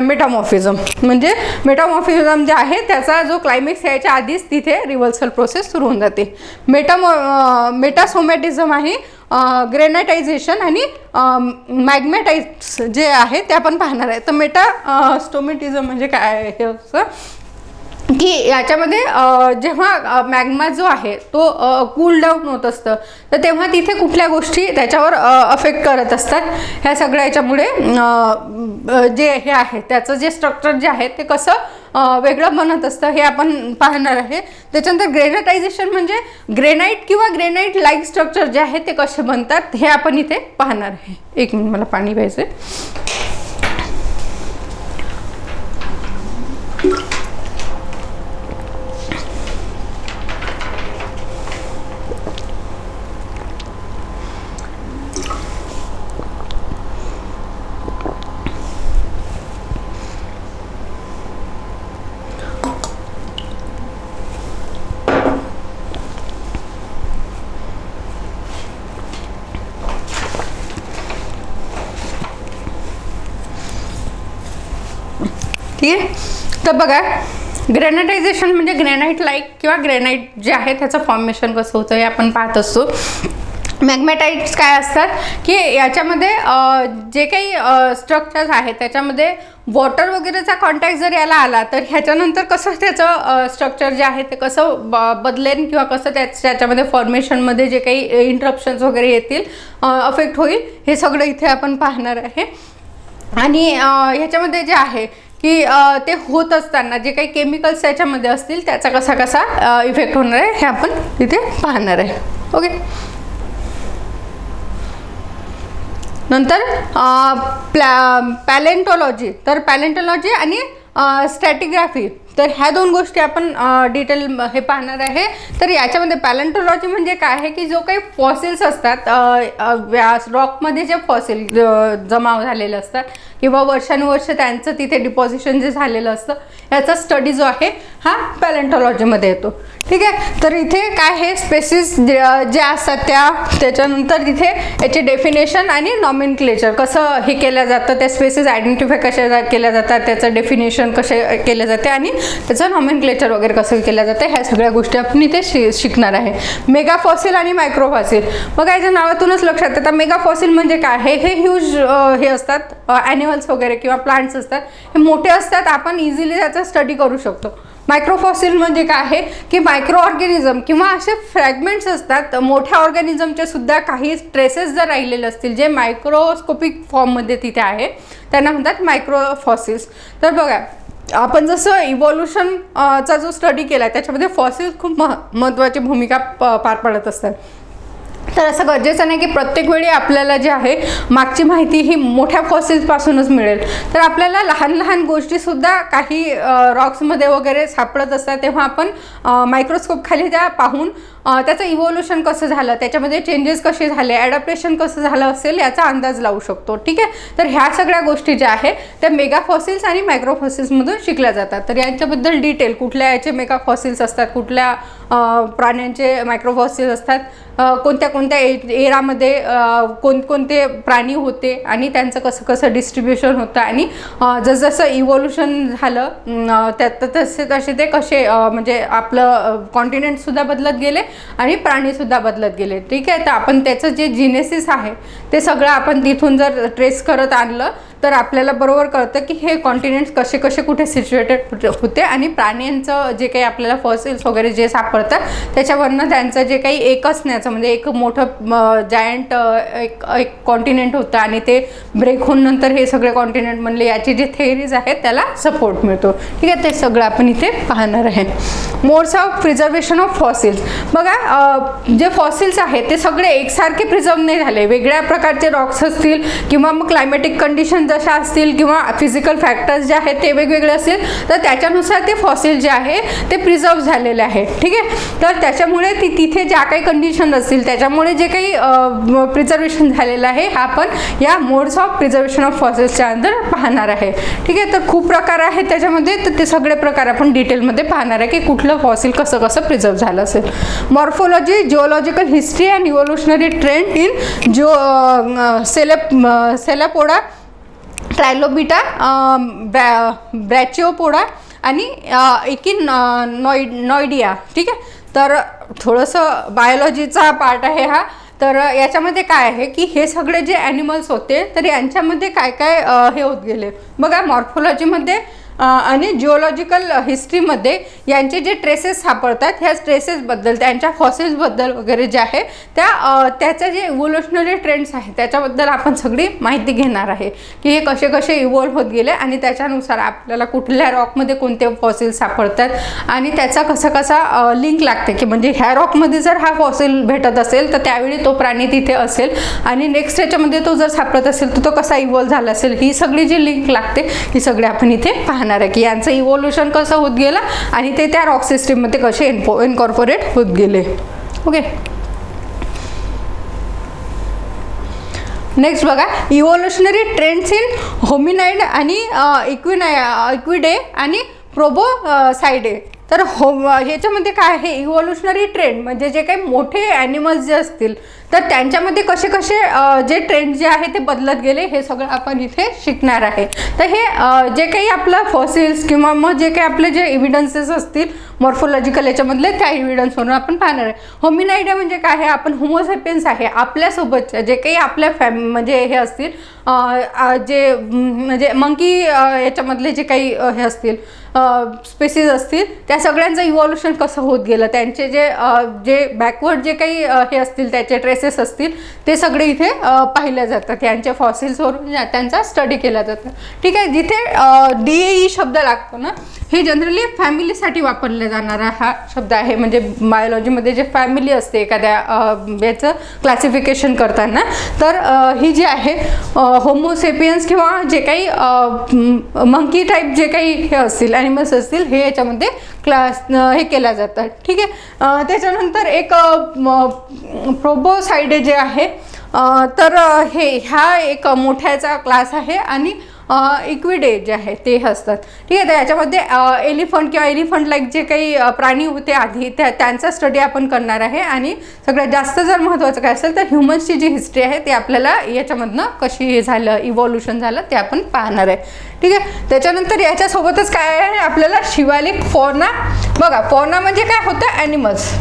मेटामॉर्फिझम. म्हणजे मेटामॉर्फिझम जे आहे त्याचा जो क्लायमॅक्स यायच्या आधीच तिथे रिव्हर्सल प्रोसेस सुरू होऊन जाते. मेटासोमॅटिझम आहे, ग्रेनाटायझेशन आणि मॅग्मॅटाइट्स जे आहे ते आपण पाहणार आहे. तर मेटास्टोमॅटिझम म्हणजे काय आहे असं की याच्यामध्ये जेव्हा मॅग्मा जो आहे तो कूल डाऊन होत असतं तर तेव्हा तिथे कुठल्या गोष्टी त्याच्यावर अफेक्ट करत असतात, ह्या सगळ्या याच्यामुळे जे हे आहे त्याचं जे स्ट्रक्चर जे आहे ते कसं वेगळं बनत असतं हे आपण पाहणार आहे. त्याच्यानंतर ग्रेनाटायझेशन म्हणजे ग्रेनाइट किंवा ग्रेनाइट लाईक स्ट्रक्चर जे आहे ते कसे बनतात हे आपण इथे पाहणार आहे. एक मिनिट, मला पाणी प्यायचं आहे. ठीक आहे, तर बघा ग्रेनाटायझेशन म्हणजे ग्रेनाइट लाईक किंवा ग्रेनाइट जे आहे त्याचं फॉर्मेशन कसं होतं हे आपण पाहत असतो. मॅग्मॅटाइट्स काय असतात की याच्यामध्ये जे काही स्ट्रक्चर्स आहेत त्याच्यामध्ये वॉटर वगैरेचा कॉन्टॅक्ट जर याला आला तर ह्याच्यानंतर कसं त्याचं स्ट्रक्चर जे आहे ते कसं बदलेन किंवा कसं त्याच्यामध्ये फॉर्मेशनमध्ये जे काही इंटरप्शन्स वगैरे येतील, अफेक्ट होईल, हे सगळं इथे आपण पाहणार आहे. आणि ह्याच्यामध्ये जे आहे की ते होत असताना जे काही केमिकल्स त्याच्यामध्ये असतील त्याचा कसा कसा इफेक्ट होणार आहे हे आपण तिथे पाहणार आहे. ओके, नंतर पॅलेंटॉलॉजी. तर पॅलेंटॉलॉजी आणि स्ट्रॅटिग्राफी. तर ह्या दोन गोष्टी आपण डिटेल हे पाहणार आहे. तर याच्यामध्ये पॅलेंटोलॉजी म्हणजे काय आहे की जो काही फॉसिल्स असतात रॉकमध्ये जे फॉसिल जमा झालेले असतात किंवा वर्षानुवर्ष त्यांचं तिथे डिपॉझिशन जे झालेलं असतं याचा स्टडी जो आहे हा पॅलेंटोलॉजीमध्ये येतो. ठीक आहे. तर इथे काय आहे स्पेसिस जे असतात त्याच्यानंतर तिथे याचे डेफिनेशन आणि नॉमेनक्लेचर कसं हे केलं जातं, त्या स्पेसिस आयडेंटिफाय कशा केल्या जातात, त्याचं डेफिनेशन कसे केले जाते आणि त्याचं नॉमेनक्लेचर वगैरे कसं केलं जातं ह्या सगळ्या गोष्टी आपण इथे शिकणार आहे. मेगा फॉसिल आणि मायक्रो फॉसिल. बघा याच्या नावातूनच लक्षात येतं मेगा फॉसिल म्हणजे काय आहे, हे ह्यूज हे असतात ॲनिमल्स वगैरे किंवा प्लांट्स असतात, हे मोठे असतात, आपण इझिली त्याचा स्टडी करू शकतो. मायक्रोफॉसिल म्हणजे काय आहे की मायक्रो ऑर्गॅनिझम किंवा असे फ्रॅगमेंट्स असतात मोठ्या ऑर्गॅनिझमचे सुद्धा काही ट्रेसेस जर राहिलेले असतील जे मायक्रोस्कोपिक फॉर्ममध्ये तिथे आहे त्यांना म्हणतात मायक्रोफॉसिल्स. तर बघा आपण जसं इव्हॉल्युशन चा जो स्टडी केला आहे त्याच्यामध्ये फॉसिल्स खूप महत्त्वाची भूमिका पार पाडत असतात. तर असं गरजेचं नाही की प्रत्येक वेळी आपल्याला जे आहे मागची माहिती ही मोठ्या फॉसिल्सपासूनच मिळेल. तर आपल्याला लहान लहान गोष्टीसुद्धा काही रॉक्समध्ये वगैरे सापडत असतात तेव्हा आपण मायक्रोस्कोप खाली त्या पाहून त्याचं इव्हॉल्युशन कसं झालं, त्याच्यामध्ये चेंजेस कसे झाले, ॲडॅप्टेशन कसं झालं असेल याचा अंदाज लावू शकतो. ठीक आहे. तर ह्या सगळ्या गोष्टी ज्या आहेत त्या मेगा फॉसिल्स आणि मायक्रो फॉसिल्समधून शिकल्या जातात. तर यांच्याबद्दल डिटेल कुठल्या याचे मेगा फॉसिल्स असतात, कुठल्या प्राण्यांचे मायक्रो फॉसिल्स असतात, कोणत्या कोणत्या एरामध्ये कोणकोणते प्राणी होते आणि त्यांचं कसं कसं डिस्ट्रीब्युशन होतं आणि जसजसं इव्हॉल्युशन झालं त्यात तसे ते कसे म्हणजे आपलं कॉन्टिनेंटसुद्धा बदलत गेले आणि प्राणीसुद्धा बदलत गेले. ठीक आहे. तर आपण त्याचं जे जिनेसिस आहे ते सगळं आपण तिथून जर ट्रेस करत आणलं तर आपल्याला बरोबर कळतं की हे कॉन्टिनेंट्स कसे कसे कुठे सिच्युएटेड होते आणि प्राण्यांचं जे काही आपल्याला फॉसिल्स वगैरे जे सापडतात त्याच्यावरनं त्यांचं जे काही एक असण्याचं म्हणजे एक मोठं जायंट एक कॉन्टिनेंट होतं आणि ते ब्रेक होऊन नंतर हे सगळे कॉन्टिनेंट म्हणले याची जे थेअरीज आहेत त्याला सपोर्ट मिळतो. ठीक आहे. ते सगळं आपण इथे पाहणार आहे. Modes of preservation of fossils. बघा जे फॉसिल्स आहेत ते सगळे एकसारखे प्रिझर्व नाही झाले, वेगळ्या प्रकारचे रॉक्स असतील किंवा मग क्लायमॅटिक कंडिशन जशा असतील किंवा फिजिकल फॅक्टर्स जे आहेत ते वेगवेगळे असतील तर त्याच्यानुसार ते फॉसिल जे आहे ते प्रिझर्व झालेले आहे. ठीक आहे. तर त्याच्यामुळे तिथे ज्या काही कंडिशन असतील त्याच्यामुळे जे काही प्रिझर्वेशन झालेलं आहे हा आपण या मोड्स ऑफ प्रिझर्वेशन ऑफ फॉसिल्सच्या अंदर पाहणार आहे. ठीक आहे. तर खूप प्रकार आहेत त्याच्यामध्ये, तर ते सगळे प्रकार आपण डिटेलमध्ये पाहणार आहे की कुठलं फॉसिल कसं कसं प्रिझर्व झालं असेल. Morphology, geological history and evolutionary trend in cephalopoda, trilobita, brachiopoda आणि इकिनॉइडिया. ठीक आहे. तर थोडंसं बायोलॉजीचा पार्ट आहे हा. तर याच्यामध्ये काय आहे की हे सगळे जे ॲनिमल्स होते तर यांच्यामध्ये काय काय हे होत गेले. बघा मॉर्फोलॉजीमध्ये आणि जिओलॉजिकल हिस्ट्रीमध्ये यांचे जे ट्रेसेस सापडतात ह्या ट्रेसेसबद्दल त्यांच्या फॉसिल्सबद्दल वगैरे जे आहे त्याचं जे इव्होल्युशनरी ट्रेंड्स आहे त्याच्याबद्दल आपण सगळी माहिती घेणार आहे की हे कसे कसे इव्हॉल्व होत गेले आणि त्याच्यानुसार आपल्याला कुठल्या रॉकमध्ये कोणते फॉसिल्स सापडतात आणि त्याचा कसा कसा लिंक लागते की म्हणजे ह्या रॉकमध्ये जर हा फॉसिल भेटत असेल तर त्यावेळी तो प्राणी तिथे असेल आणि नेक्स्ट याच्यामध्ये तो जर सापडत असेल तर तो कसा इव्हॉल्व झाला असेल, ही सगळी जी लिंक लागते ही सगळी आपण इथे पाहणार आहे की यांचं इव्होल्युशन कसं होत गेलं आणि ते त्या रॉक सिस्टीममध्ये कसे इनकॉर्पोरेट होत गेले. ओके. नेक्स्ट बघा इव्होल्युशनरी ट्रेंड्स इन होमिनाइड आणि इक्विडे आणि प्रोबोसाइडे. तर ह्याच्यामध्ये काय आहे इव्होल्युशनरी ट्रेंड म्हणजे जे काही मोठे ॲनिमल्स जे असतील तर त्यांच्यामध्ये कसे कसे जे ट्रेंड जे आहे ते बदलत गेले हे सगळं आपण इथे शिकणार आहे. तर हे जे काही आपलं फॉसिल्स किंवा मग जे काही आपले जे एव्हिडन्सेस असतील मॉर्फोलॉजिकल याच्यामधले त्या एव्हिडन्सवरून आपण पाहणार आहे. होमिनाइड म्हणजे काय आहे, आपण होमोसेपियन्स आहे आपल्यासोबतच्या जे काही आपल्या म्हणजे हे असतील जे म्हणजे मंकी याच्यामधले जे काही हे असतील स्पेसीज असतील त्या सगळ्यांचं इव्हॉल्युशन कसं होत गेलं, त्यांचे जे बॅकवर्ड जे काही हे असतील त्याचे ट्रेसेस असतील ते सगळे इथे पाहिले जातात. यांच्या फॉसिल्सवरून त्यांचा स्टडी केला जातो. ठीक आहे. जिथे DAE शब्द लागतो ना हे जनरली फॅमिलीसाठी वापरले जाणारा हा शब्द आहे. म्हणजे बायोलॉजीमध्ये जे फॅमिली असते एखाद्या याचं क्लासिफिकेशन करताना तर ही जी आहे होमोसेपियन्स किंवा जे काही मंकी टाईप जे काही हे असतील ॲनिमल्स असतील हे याच्यामध्ये क्लास हे केल्या जातात. ठीक आहे. त्याच्यानंतर एक प्रोबोसाइडे जे आहे तर ह्या एक मोठ्याचा क्लास आहे आणि इक्विडे जे आहे ते असतात. ठीक आहे. तर याच्यामध्ये एलिफंट किंवा एलिफंट लाईक जे काही प्राणी होते आधी त्यांचा स्टडी आपण करणार आहे आणि सगळ्यात जास्त जर महत्त्वाचं काय असेल तर ह्युमन्सची जी हिस्ट्री आहे ते आपल्याला याच्यामधनं कशी हे झालं इव्हॉल्युशन झालं ते आपण पाहणार आहे. ठीक आहे. त्याच्यानंतर याच्यासोबतच काय आहे आपल्याला शिवालिक फॉना. बघा फॉना म्हणजे काय होतं ॲनिमल्स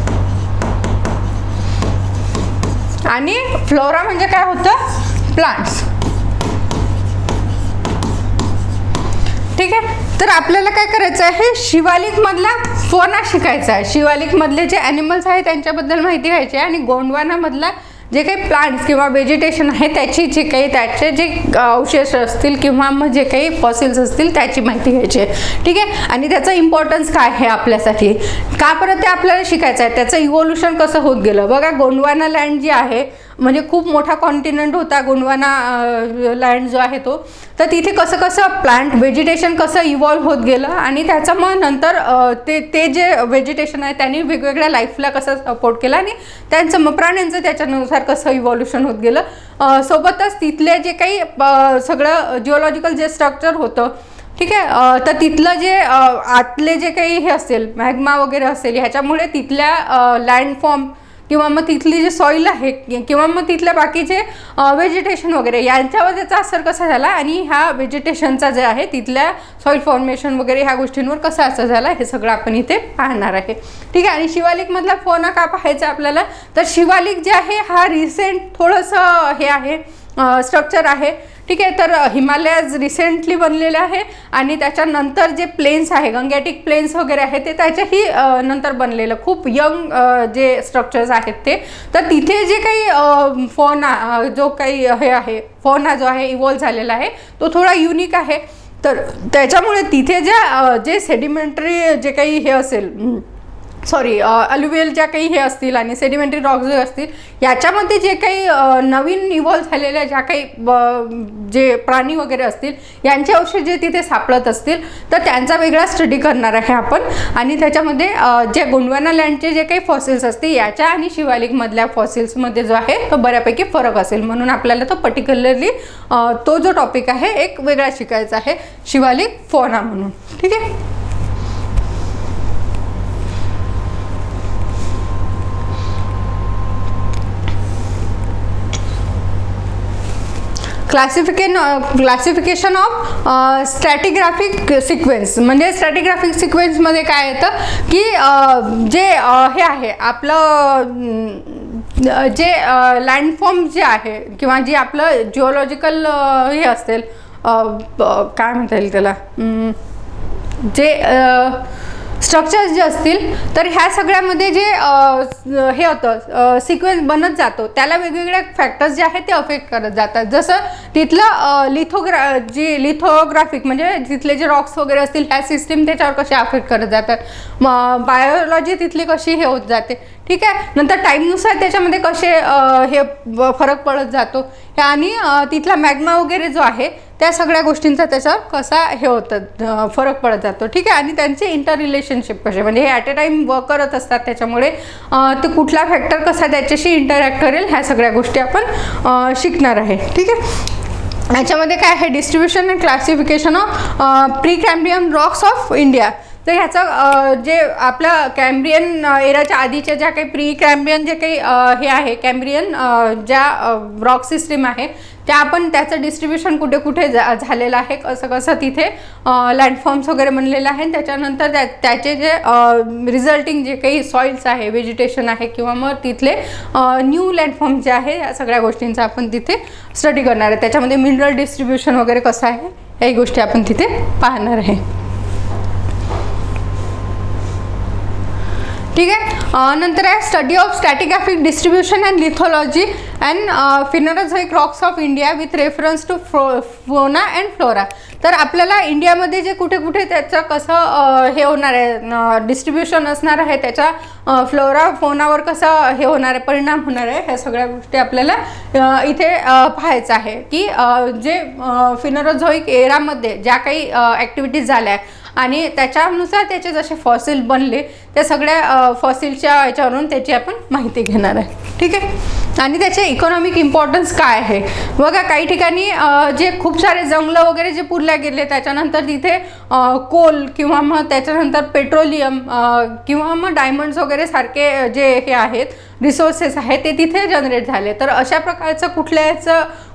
आणि फ्लोरा म्हणजे काय होतं प्लांट्स. ठीक आहे. तर आपल्याला काय करायचं आहे शिवालिक मधला फोना शिकायचा आहे. शिवालिक मधले जे ॲनिमल्स आहेत त्यांच्याबद्दल माहिती घ्यायची आहे आणि गोंडवाना मधला जे काही प्लांट्स किंवा व्हेजिटेशन आहे त्याची जे काही त्याचे जे अवशेष असतील किंवा मग जे काही फॉसिल्स असतील त्याची माहिती घ्यायची आहे. ठीक आहे. आणि त्याचं इम्पॉर्टन्स काय आहे आपल्यासाठी का परत ते आपल्याला शिकायचं आहे. त्याचं इव्होल्युशन कसं होत गेलं. बघा गोंडवाना लँड जी आहे म्हणजे खूप मोठा कॉन्टिनेंट होता गोंडवाना लँड जो आहे तो. तर तिथे कसं कसं प्लांट व्हेजिटेशन कसं इव्हॉल्व होत गेलं आणि त्याचं मग नंतर ते जे व्हेजिटेशन आहे त्यांनी वेगवेगळ्या लाईफला कसं सपोर्ट केला आणि त्यांचं मग प्राण्यांचं त्याच्यानुसार कसं इव्हॉल्युशन होत गेलं. सोबतच तिथले जे काही सगळं जिओलॉजिकल जे स्ट्रक्चर होतं. ठीक आहे. तर तिथलं जे आतले जे काही हे असेल मॅग्मा वगैरे असेल ह्याच्यामुळे तिथल्या लँडफॉर्म किंवा मग तिथली जे सॉईल आहे किंवा मग तिथल्या बाकीचे व्हेजिटेशन वगैरे यांच्यावर त्याचा असर कसा झाला आणि ह्या व्हेजिटेशनचा जे आहे तिथल्या सॉईल फॉर्मेशन वगैरे ह्या गोष्टींवर कसा असर झाला हे सगळं आपण इथे पाहणार आहे. ठीक आहे. आणि शिवालिकमधला फोना का पाहायचा आपल्याला तर शिवालिक जे आहे हा रिसेंट थोडंसं हे आहे स्ट्रक्चर आहे. ठीक आहे. तर हिमालयाज रिसेंटली बनलेले आहे आणि त्याच्यानंतर जे प्लेन्स आहे गंगॅटिक प्लेन्स वगैरे आहे ते त्याच्याही नंतर बनलेलं खूप यंग जे स्ट्रक्चर्स आहेत ते. तर तिथे जे काही फोना जो काही हे आहे फोना जो आहे इव्हॉल्व झालेला आहे तो थोडा युनिक आहे. तर त्याच्यामुळे तिथे जे सेडिमेंटरी जे काही हे असेल अल्युवियल ज्या काही हे असतील आणि सेडिमेंटरी रॉक्स जे असतील याच्यामध्ये जे काही नवीन इव्हॉल्व झालेल्या ज्या काही जे प्राणी वगैरे असतील यांचे अवशेष जे तिथे सापडत असतील तर त्यांचा वेगळा स्टडी करणार आहे आपण. आणि त्याच्यामध्ये जे गोंडवाना लँडचे जे काही फॉसिल्स असतील याच्या आणि शिवालिकमधल्या फॉसिल्समध्ये जो आहे तो बऱ्यापैकी फरक असेल म्हणून आपल्याला तो पर्टिक्युलरली तो जो टॉपिक आहे एक वेगळा शिकायचा आहे शिवालिक फोना म्हणून. ठीक आहे. Classification of stratigraphic sequence. म्हणजे स्ट्रॅटिग्राफिक सिक्वेन्समध्ये काय येतं की जे हे आहे आपलं जे लँडफॉर्म जे आहे किंवा जे आपलं जिओलॉजिकल हे असेल काय म्हणता येईल त्याला जे स्ट्रक्चर्स जे असतील तर ह्या सगळ्यामध्ये जे हे होतं सिक्वेन्स बनत जातो त्याला वेगवेगळे फॅक्टर्स जे आहेत ते अफेक्ट करत जातात. जसं तिथलं लिथोग्राफिक म्हणजे तिथले जे रॉक्स वगैरे असतील ह्या सिस्टीम त्याच्यावर कसे अफेक्ट करत जातात. बायोलॉजी तिथली कशी हे होत जाते. ठीक आहे. नंतर टाईमनुसार त्याच्यामध्ये कसे हे फरक पडत जातो आणि तिथला मॅग्मा वगैरे जो आहे त्या सगळ्या गोष्टींचा त्याच्यावर कसा हे होतं फरक पडत जातो. ठीक आहे. आणि त्यांचे इंटर रिलेशनशिप कसे म्हणजे हे ॲट अ टाईम वर्क करत असतात त्याच्यामुळे ते कुठला फॅक्टर कसा त्याच्याशी इंटरॅक्ट करेल ह्या सगळ्या गोष्टी आपण शिकणार आहे. ठीक आहे. याच्यामध्ये काय आहे distribution and classification of pre Cambrian rocks of India. तर ह्याचं जे आपलं कॅम्ब्रियन एराच्या आधीच्या ज्या काही प्री कॅम्ब्रियन जे काही हे आहे कॅम्ब्रियन ज्या रॉक सिस्टीम आहे त्या आपण त्याचं डिस्ट्रीब्युशन कुठे कुठे झालेलं आहे कसं कसं तिथे लँडफॉर्म्स वगैरे बनलेलं आहे. त्याच्यानंतर त्याचे जे रिझल्टिंग जे काही सॉइल्स आहे व्हेजिटेशन आहे किंवा मग तिथले न्यू लँडफॉर्म जे आहे या सगळ्या गोष्टींचा आपण तिथे स्टडी करणार आहे. त्याच्यामध्ये मिनरल डिस्ट्रीब्युशन वगैरे कसं आहे याही गोष्टी आपण तिथे पाहणार आहे. ठीक आहे. नंतर आहे study of stratigraphic distribution and lithology and phanerozoic rocks of India with reference to fauna and flora. तर आपल्याला इंडियामध्ये जे कुठे कुठे त्याचं कसं हे होणार आहे, डिस्ट्रीब्युशन असणार आहे, त्याच्या फ्लोरा फोनावर कसं हे होणार आहे, परिणाम होणार आहे, ह्या सगळ्या गोष्टी आपल्याला इथे पाहायचं आहे की जे फिनोरोझोइक एरामध्ये ज्या काही ॲक्टिव्हिटीज झाल्या आणि त्याच्यानुसार त्याचे जसे फॉसिल बनले त्या सगळ्या फॉसिलच्या याच्यावरून त्याची आपण माहिती घेणार आहे. ठीक आहे. आणि त्याचे इकॉनॉमिक इम्पॉर्टन्स काय आहे बघा. काही ठिकाणी जे खूप सारे जंगलं वगैरे जे पुरल्या गेले त्याच्यानंतर तिथे कोल किंवा मग त्याच्यानंतर पेट्रोलियम किंवा मग डायमंड्स वगैरे सारखे जे हे आहेत रिसोर्सेस आहेत ते तिथे जनरेट झाले. तर अशा प्रकारचं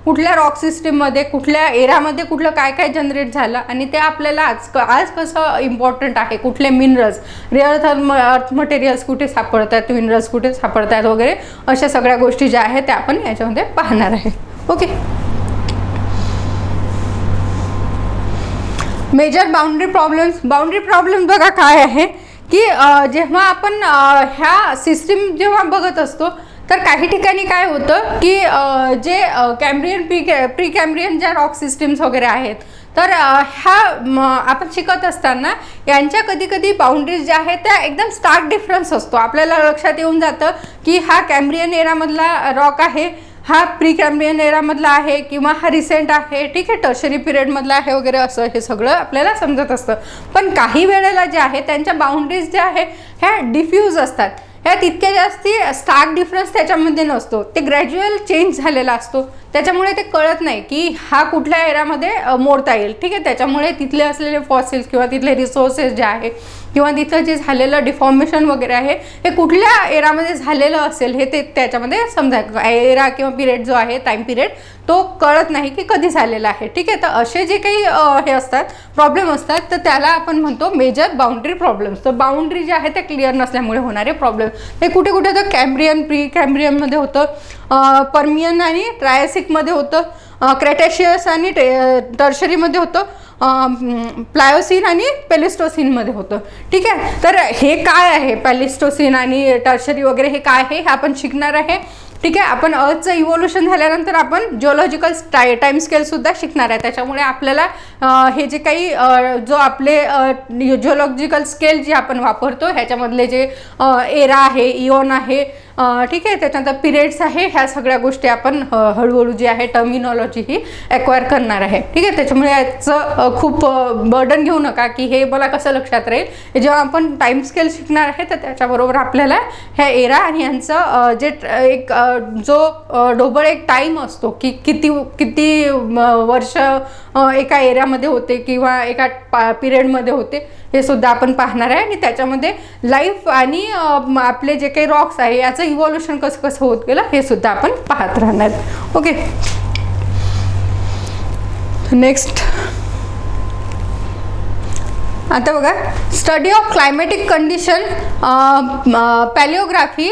कुठल्या रॉक सिस्टीममध्ये कुठल्या एरामध्ये कुठलं काय काय जनरेट झालं आणि ते आपल्याला आज कसं इम्पॉर्टंट आहे, कुठले मिनरल्स, रेअर अर्थ मटेरियल्स कुठे सापडतात, मिनरल्स कुठे सापडतात वगैरे अशा सगळ्या गोष्टी ज्या आहेत त्या आपण याच्यामध्ये पाहणार आहे. ओके. मेजर बाउंड्री प्रॉब्लेम्स बघा काय आहे की जेव्हा आपण ह्या सिस्टीम जेव्हा बघत असतो तर काही ठिकाणी काय होतं की जे कॅम्ब्रियन प्री कॅम्ब्रियन ज्या रॉक सिस्टीम्स वगैरे आहेत तर ह्या आपण शिकत असताना यांच्या कधी कधी बाउंड्रीज ज्या आहेत त्या एकदम स्टार्क डिफरन्स असतो. आपल्याला लक्षात येऊन जातं की हा कॅम्ब्रियन एरामधला रॉक आहे, हा प्री कॅम्ब्रियन एरामधला आहे किंवा हा रिसेंट आहे. ठीक आहे. टर्शरी पिरियडमधला आहे वगैरे असं हे सगळं आपल्याला समजत असतं. पण काही वेळेला जे आहे त्यांच्या बाउंड्रीज ज्या आहे ह्या डिफ्यूज असतात. ह्या तितक्या जास्ती स्टार्क डिफरन्स त्याच्यामध्ये नसतो, ते ग्रॅज्युअल चेंज झालेला असतो. त्याच्यामुळे ते कळत नाही की हा कुठल्या एरामध्ये मोडता येईल. ठीक आहे. त्याच्यामुळे तिथले असलेले फॉसिल्स किंवा तिथले रिसोर्सेस जे आहे किंवा तिथं जे झालेलं डिफॉर्मेशन वगैरे आहे हे कुठल्या एरामध्ये झालेलं असेल हे ते त्याच्यामध्ये समजायचं. एरा किंवा पिरियड जो आहे टाईम पिरियड तो कळत नाही की कधी झालेला आहे. ठीक आहे. तर असे जे काही हे असतात प्रॉब्लेम असतात तर त्याला आपण म्हणतो मेजर बाउंड्री प्रॉब्लेम्स. तर बाउंड्री जे आहे ते क्लिअर नसल्यामुळे होणारे प्रॉब्लेम हे कुठे कुठे होतं, कॅम्ब्रियन प्री कॅम्ब्रियनमध्ये होतं, पर्मियन आणि ट्रायसिकमध्ये होतं, क्रेटेशियस आणि टर्शरीमध्ये होतं, प्लायोसिन आणि पेलिस्टोसिनमध्ये होतं. ठीक आहे. तर हे काय आहे पेलिस्टोसिन आणि टर्शरी वगैरे हे काय आहे हे आपण शिकणार आहे. ठीक आहे. आपण अर्थचं इव्होल्युशन झाल्यानंतर आपण जिओलॉजिकल टाईम स्केलसुद्धा शिकणार आहे. त्याच्यामुळे आपल्याला हे जे काही जो आपले जिओलॉजिकल स्केल जे आपण वापरतो ह्याच्यामधले जे एरा आहे, इओन आहे, ठीक आहे, त्याच्यानंतर पिरियड्स आहे, ह्या सगळ्या गोष्टी आपण हळूहळू जी आहे टर्मिनॉलॉजी ही ॲक्वायर करणार आहे. ठीक आहे. त्याच्यामुळे याचं खूप बर्डन घेऊ नका की हे मला कसं लक्षात राहील. जेव्हा आपण टाईम स्केल शिकणार आहे तर त्याच्याबरोबर आपल्याला ह्या एरा आणि यांचं जे एक जो ढोबळ एक टाईम असतो की किती वर्ष एका एरियामध्ये होते किंवा एका पिरियडमध्ये होते हे सुद्धा आपण पाहणार आहे. आणि त्याच्यामध्ये लाईफ आणि आपले जे काही रॉक्स आहे याचं इव्होल्युशन कसं कसं होत गेलं हे सुद्धा आपण पाहत राहणार. ओके. नेक्स्ट आता बघा स्टडी ऑफ क्लायमॅटिक कंडिशन, पॅलिओग्राफी,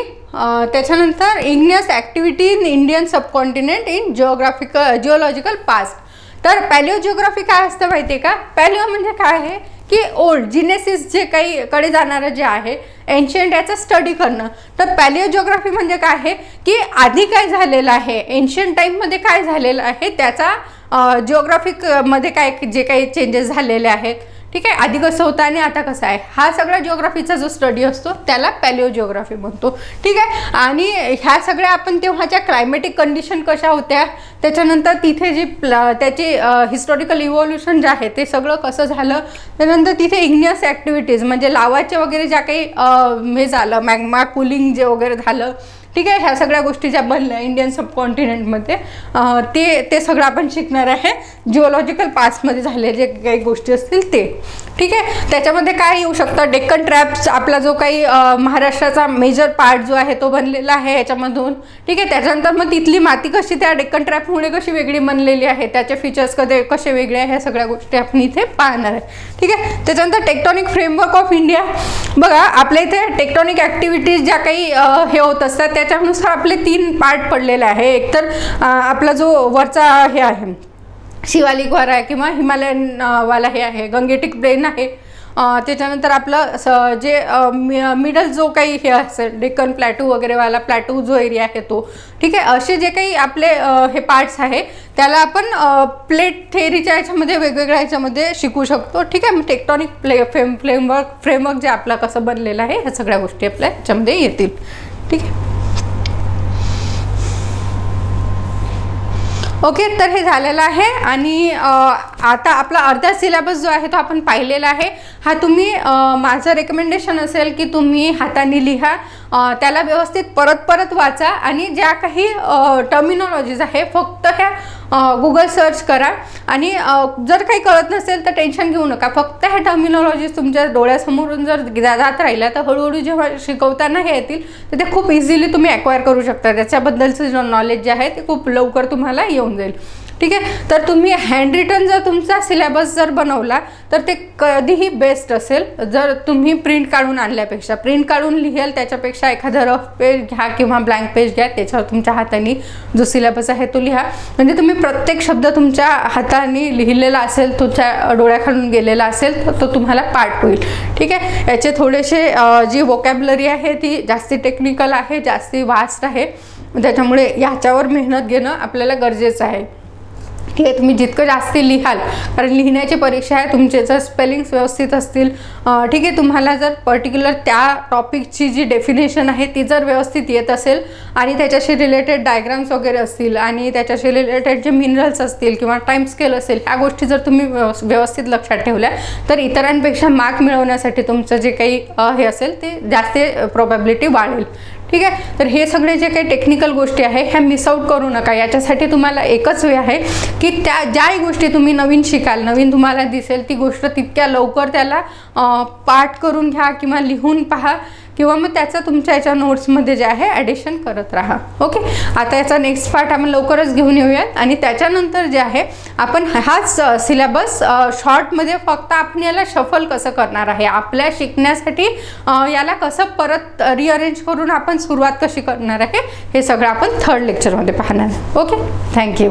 त्याच्यानंतर igneous activity in Indian subcontinent in geological past. तर पॅलिओजिओग्राफी काय असतं माहिती आहे का. पॅलिओ म्हणजे काय आहे की ओल्ड जिनेसिस जे काही कडे जाणारं जे आहे एन्शियंट याचा स्टडी करणं. तर पॅलिओजिओग्राफी म्हणजे काय आहे की आधी काय झालेलं आहे, एन्शियंट टाईममध्ये काय झालेलं आहे, त्याचा जिओग्राफिकमध्ये काय जे काही चेंजेस झालेले आहेत. ठीक आहे. आधी कसं होतं आणि आता कसं आहे हा सगळा जिओग्राफीचा जो स्टडी असतो त्याला पॅलिओजिओग्राफी म्हणतो. ठीक आहे. आणि ह्या सगळ्या आपण तेव्हाच्या क्लायमॅटिक कंडिशन कशा होत्या, त्याच्यानंतर तिथे जी त्याची हिस्टॉरिकल इव्होल्युशन जे आहे ते सगळं कसं झालं, त्यानंतर तिथे इग्नियस ॲक्टिव्हिटीज म्हणजे लावाचे वगैरे ज्या काही हे झालं, मॅग्मा कुलिंग जे वगैरे झालं. ठीक आहे. ह्या सगळ्या गोष्टी ज्या बनल्या इंडियन सबकॉन्टिनेंटमध्ये ते सगळं आपण शिकणार आहे. जिओलॉजिकल पास्टमध्ये झालेले जे काही गोष्टी असतील ते. ठीक आहे. त्याच्यामध्ये काय येऊ शकतं, डेक्कन ट्रॅप्स आपला जो काही महाराष्ट्राचा मेजर पार्ट जो आहे तो बनलेला आहे याच्यामधून. ठीक आहे. त्याच्यानंतर मग तिथली माती कशी त्या डेक्कन ट्रॅपमुळे कशी वेगळी बनलेली आहे, त्याचे फीचर्स कसे वेगळे आहे, ह्या सगळ्या गोष्टी आपण इथे पाहणार आहे. ठीक आहे. त्याच्यानंतर टेक्टॉनिक फ्रेमवर्क ऑफ इंडिया. बघा आपल्या इथे टेक्टॉनिक ॲक्टिव्हिटीज ज्या काही हे होत असतात त्याच्यानुसार आपले 3 पार्ट पडलेले आहे. एक तर आपला जो वरचा हे आहे शिवालिक वारा आहे किंवा हिमालयन वाला हे आहे, गंगेटिक प्लेन आहे, त्याच्यानंतर आपलं जे मिडल जो काही हे असेल डेक्कन प्लॅटू वगैरेवाला प्लॅटू जो एरिया आहे तो, ठीक आहे, असे जे काही आपले हे पार्ट्स आहे त्याला आपण प्लेट थेअरीच्या याच्यामध्ये वेगवेगळ्या ह्याच्यामध्ये शिकू शकतो, ठीक आहे. मग टेक्टॉनिक फ्रेमवर्क जे आपला कसं बनलेलं आहे ह्या सगळ्या गोष्टी आपल्या ह्याच्यामध्ये येतील, ठीक आहे. ओके, तर हे झालेलं आहे. आणि आता आपला अर्धा सिलेबस जो आहे तो आपण पाहिलेला आहे. हा तुम्ही माझं रेकमेंडेशन असेल की तुम्ही हाताने लिहा, त्याला व्यवस्थित परत वाचा आणि ज्या काही टर्मिनॉलॉजीज आहे फक्त ह्या गुगल सर्च करा. आणि जर काही कळत नसेल तर टेन्शन घेऊ नका, फक्त ह्या टर्मिनॉलॉजीज तुमच्या डोळ्यासमोरून जर जात राहिल्या तर हळूहळू जेव्हा शिकवताना हे येतील तर ते खूप इझिली तुम्ही ॲक्वायर करू शकता. त्याच्याबद्दलचं जे नॉलेज जे आहे ते खूप लवकर तुम्हाला येऊन जाईल, ठीक आहे. तर तुम्ही हँड रिटन जर तुमचा सिलेबस जर बनवला तर ते कधीही बेस्ट असेल. जर तुम्ही प्रिंट काढून आणल्यापेक्षा, प्रिंट काढून लिहाल त्याच्यापेक्षा एखादं रफ पेज घ्या किंवा ब्लँक पेज घ्या, त्याच्यावर तुमच्या हाताने जो सिलेबस आहे तो लिहा. म्हणजे तुम्ही प्रत्येक शब्द तुमच्या हाताने लिहिलेला असेल, तुमच्या डोळ्याखालून गेलेला असेल तर तो तुम्हाला पाठ होईल, ठीक आहे. याचे थोडेसे जी वोकॅब्युलरी आहे ती जास्ती टेक्निकल आहे, जास्ती वास्ट आहे, त्याच्यामुळे ह्याच्यावर मेहनत घेणं आपल्याला गरजेचं आहे, ठीक आहे. तुम्ही जितकं जास्ती लिहाल, कारण लिहिण्याची परीक्षा आहे, तुमचे जर स्पेलिंग्स व्यवस्थित असतील, ठीक आहे, तुम्हाला जर पर्टिक्युलर त्या टॉपिकची जी डेफिनेशन आहे ती जर व्यवस्थित येत असेल आणि त्याच्याशी रिलेटेड डायग्राम्स वगैरे असतील आणि त्याच्याशी रिलेटेड जे मिनरल्स असतील किंवा टाईम स्केल असेल, ह्या गोष्टी जर तुम्ही व्यवस्थित लक्षात ठेवल्या तर इतरांपेक्षा मार्क मिळवण्यासाठी तुमचं जे काही हे असेल ते जास्त प्रोबॅबिलिटी वाढेल, ठीक आहे. तर हे सगळे जे काही टेक्निकल गोष्टी आहे ह्या मिस आउट करू नका. याच्यासाठी तुम्हाला एकच वे आहे की ज्याही गोष्टी तुम्ही नवीन शिकाल, नवीन तुम्हाला दिसेल ती गोष्ट तितक्या लवकर त्याला पाठ करून घ्या किंवा लिहून पहा किंवा मग त्याचं तुमच्या याच्या नोट्समध्ये जे आहे ॲडिशन करत राहा. ओके, आता याचा नेक्स्ट पार्ट आपण लवकरच घेऊन येऊयात. आणि त्याच्यानंतर जे आहे आपण हाच सिलेबस शॉर्टमध्ये फक्त आपण याला शफल कसं करणार आहे, आपल्या शिकण्यासाठी याला कसं परत रिअरेंज करून आपण सुरुवात कशी करणार आहे हे सगळं आपण थर्ड लेक्चरमध्ये पाहणार. Okay, thank you.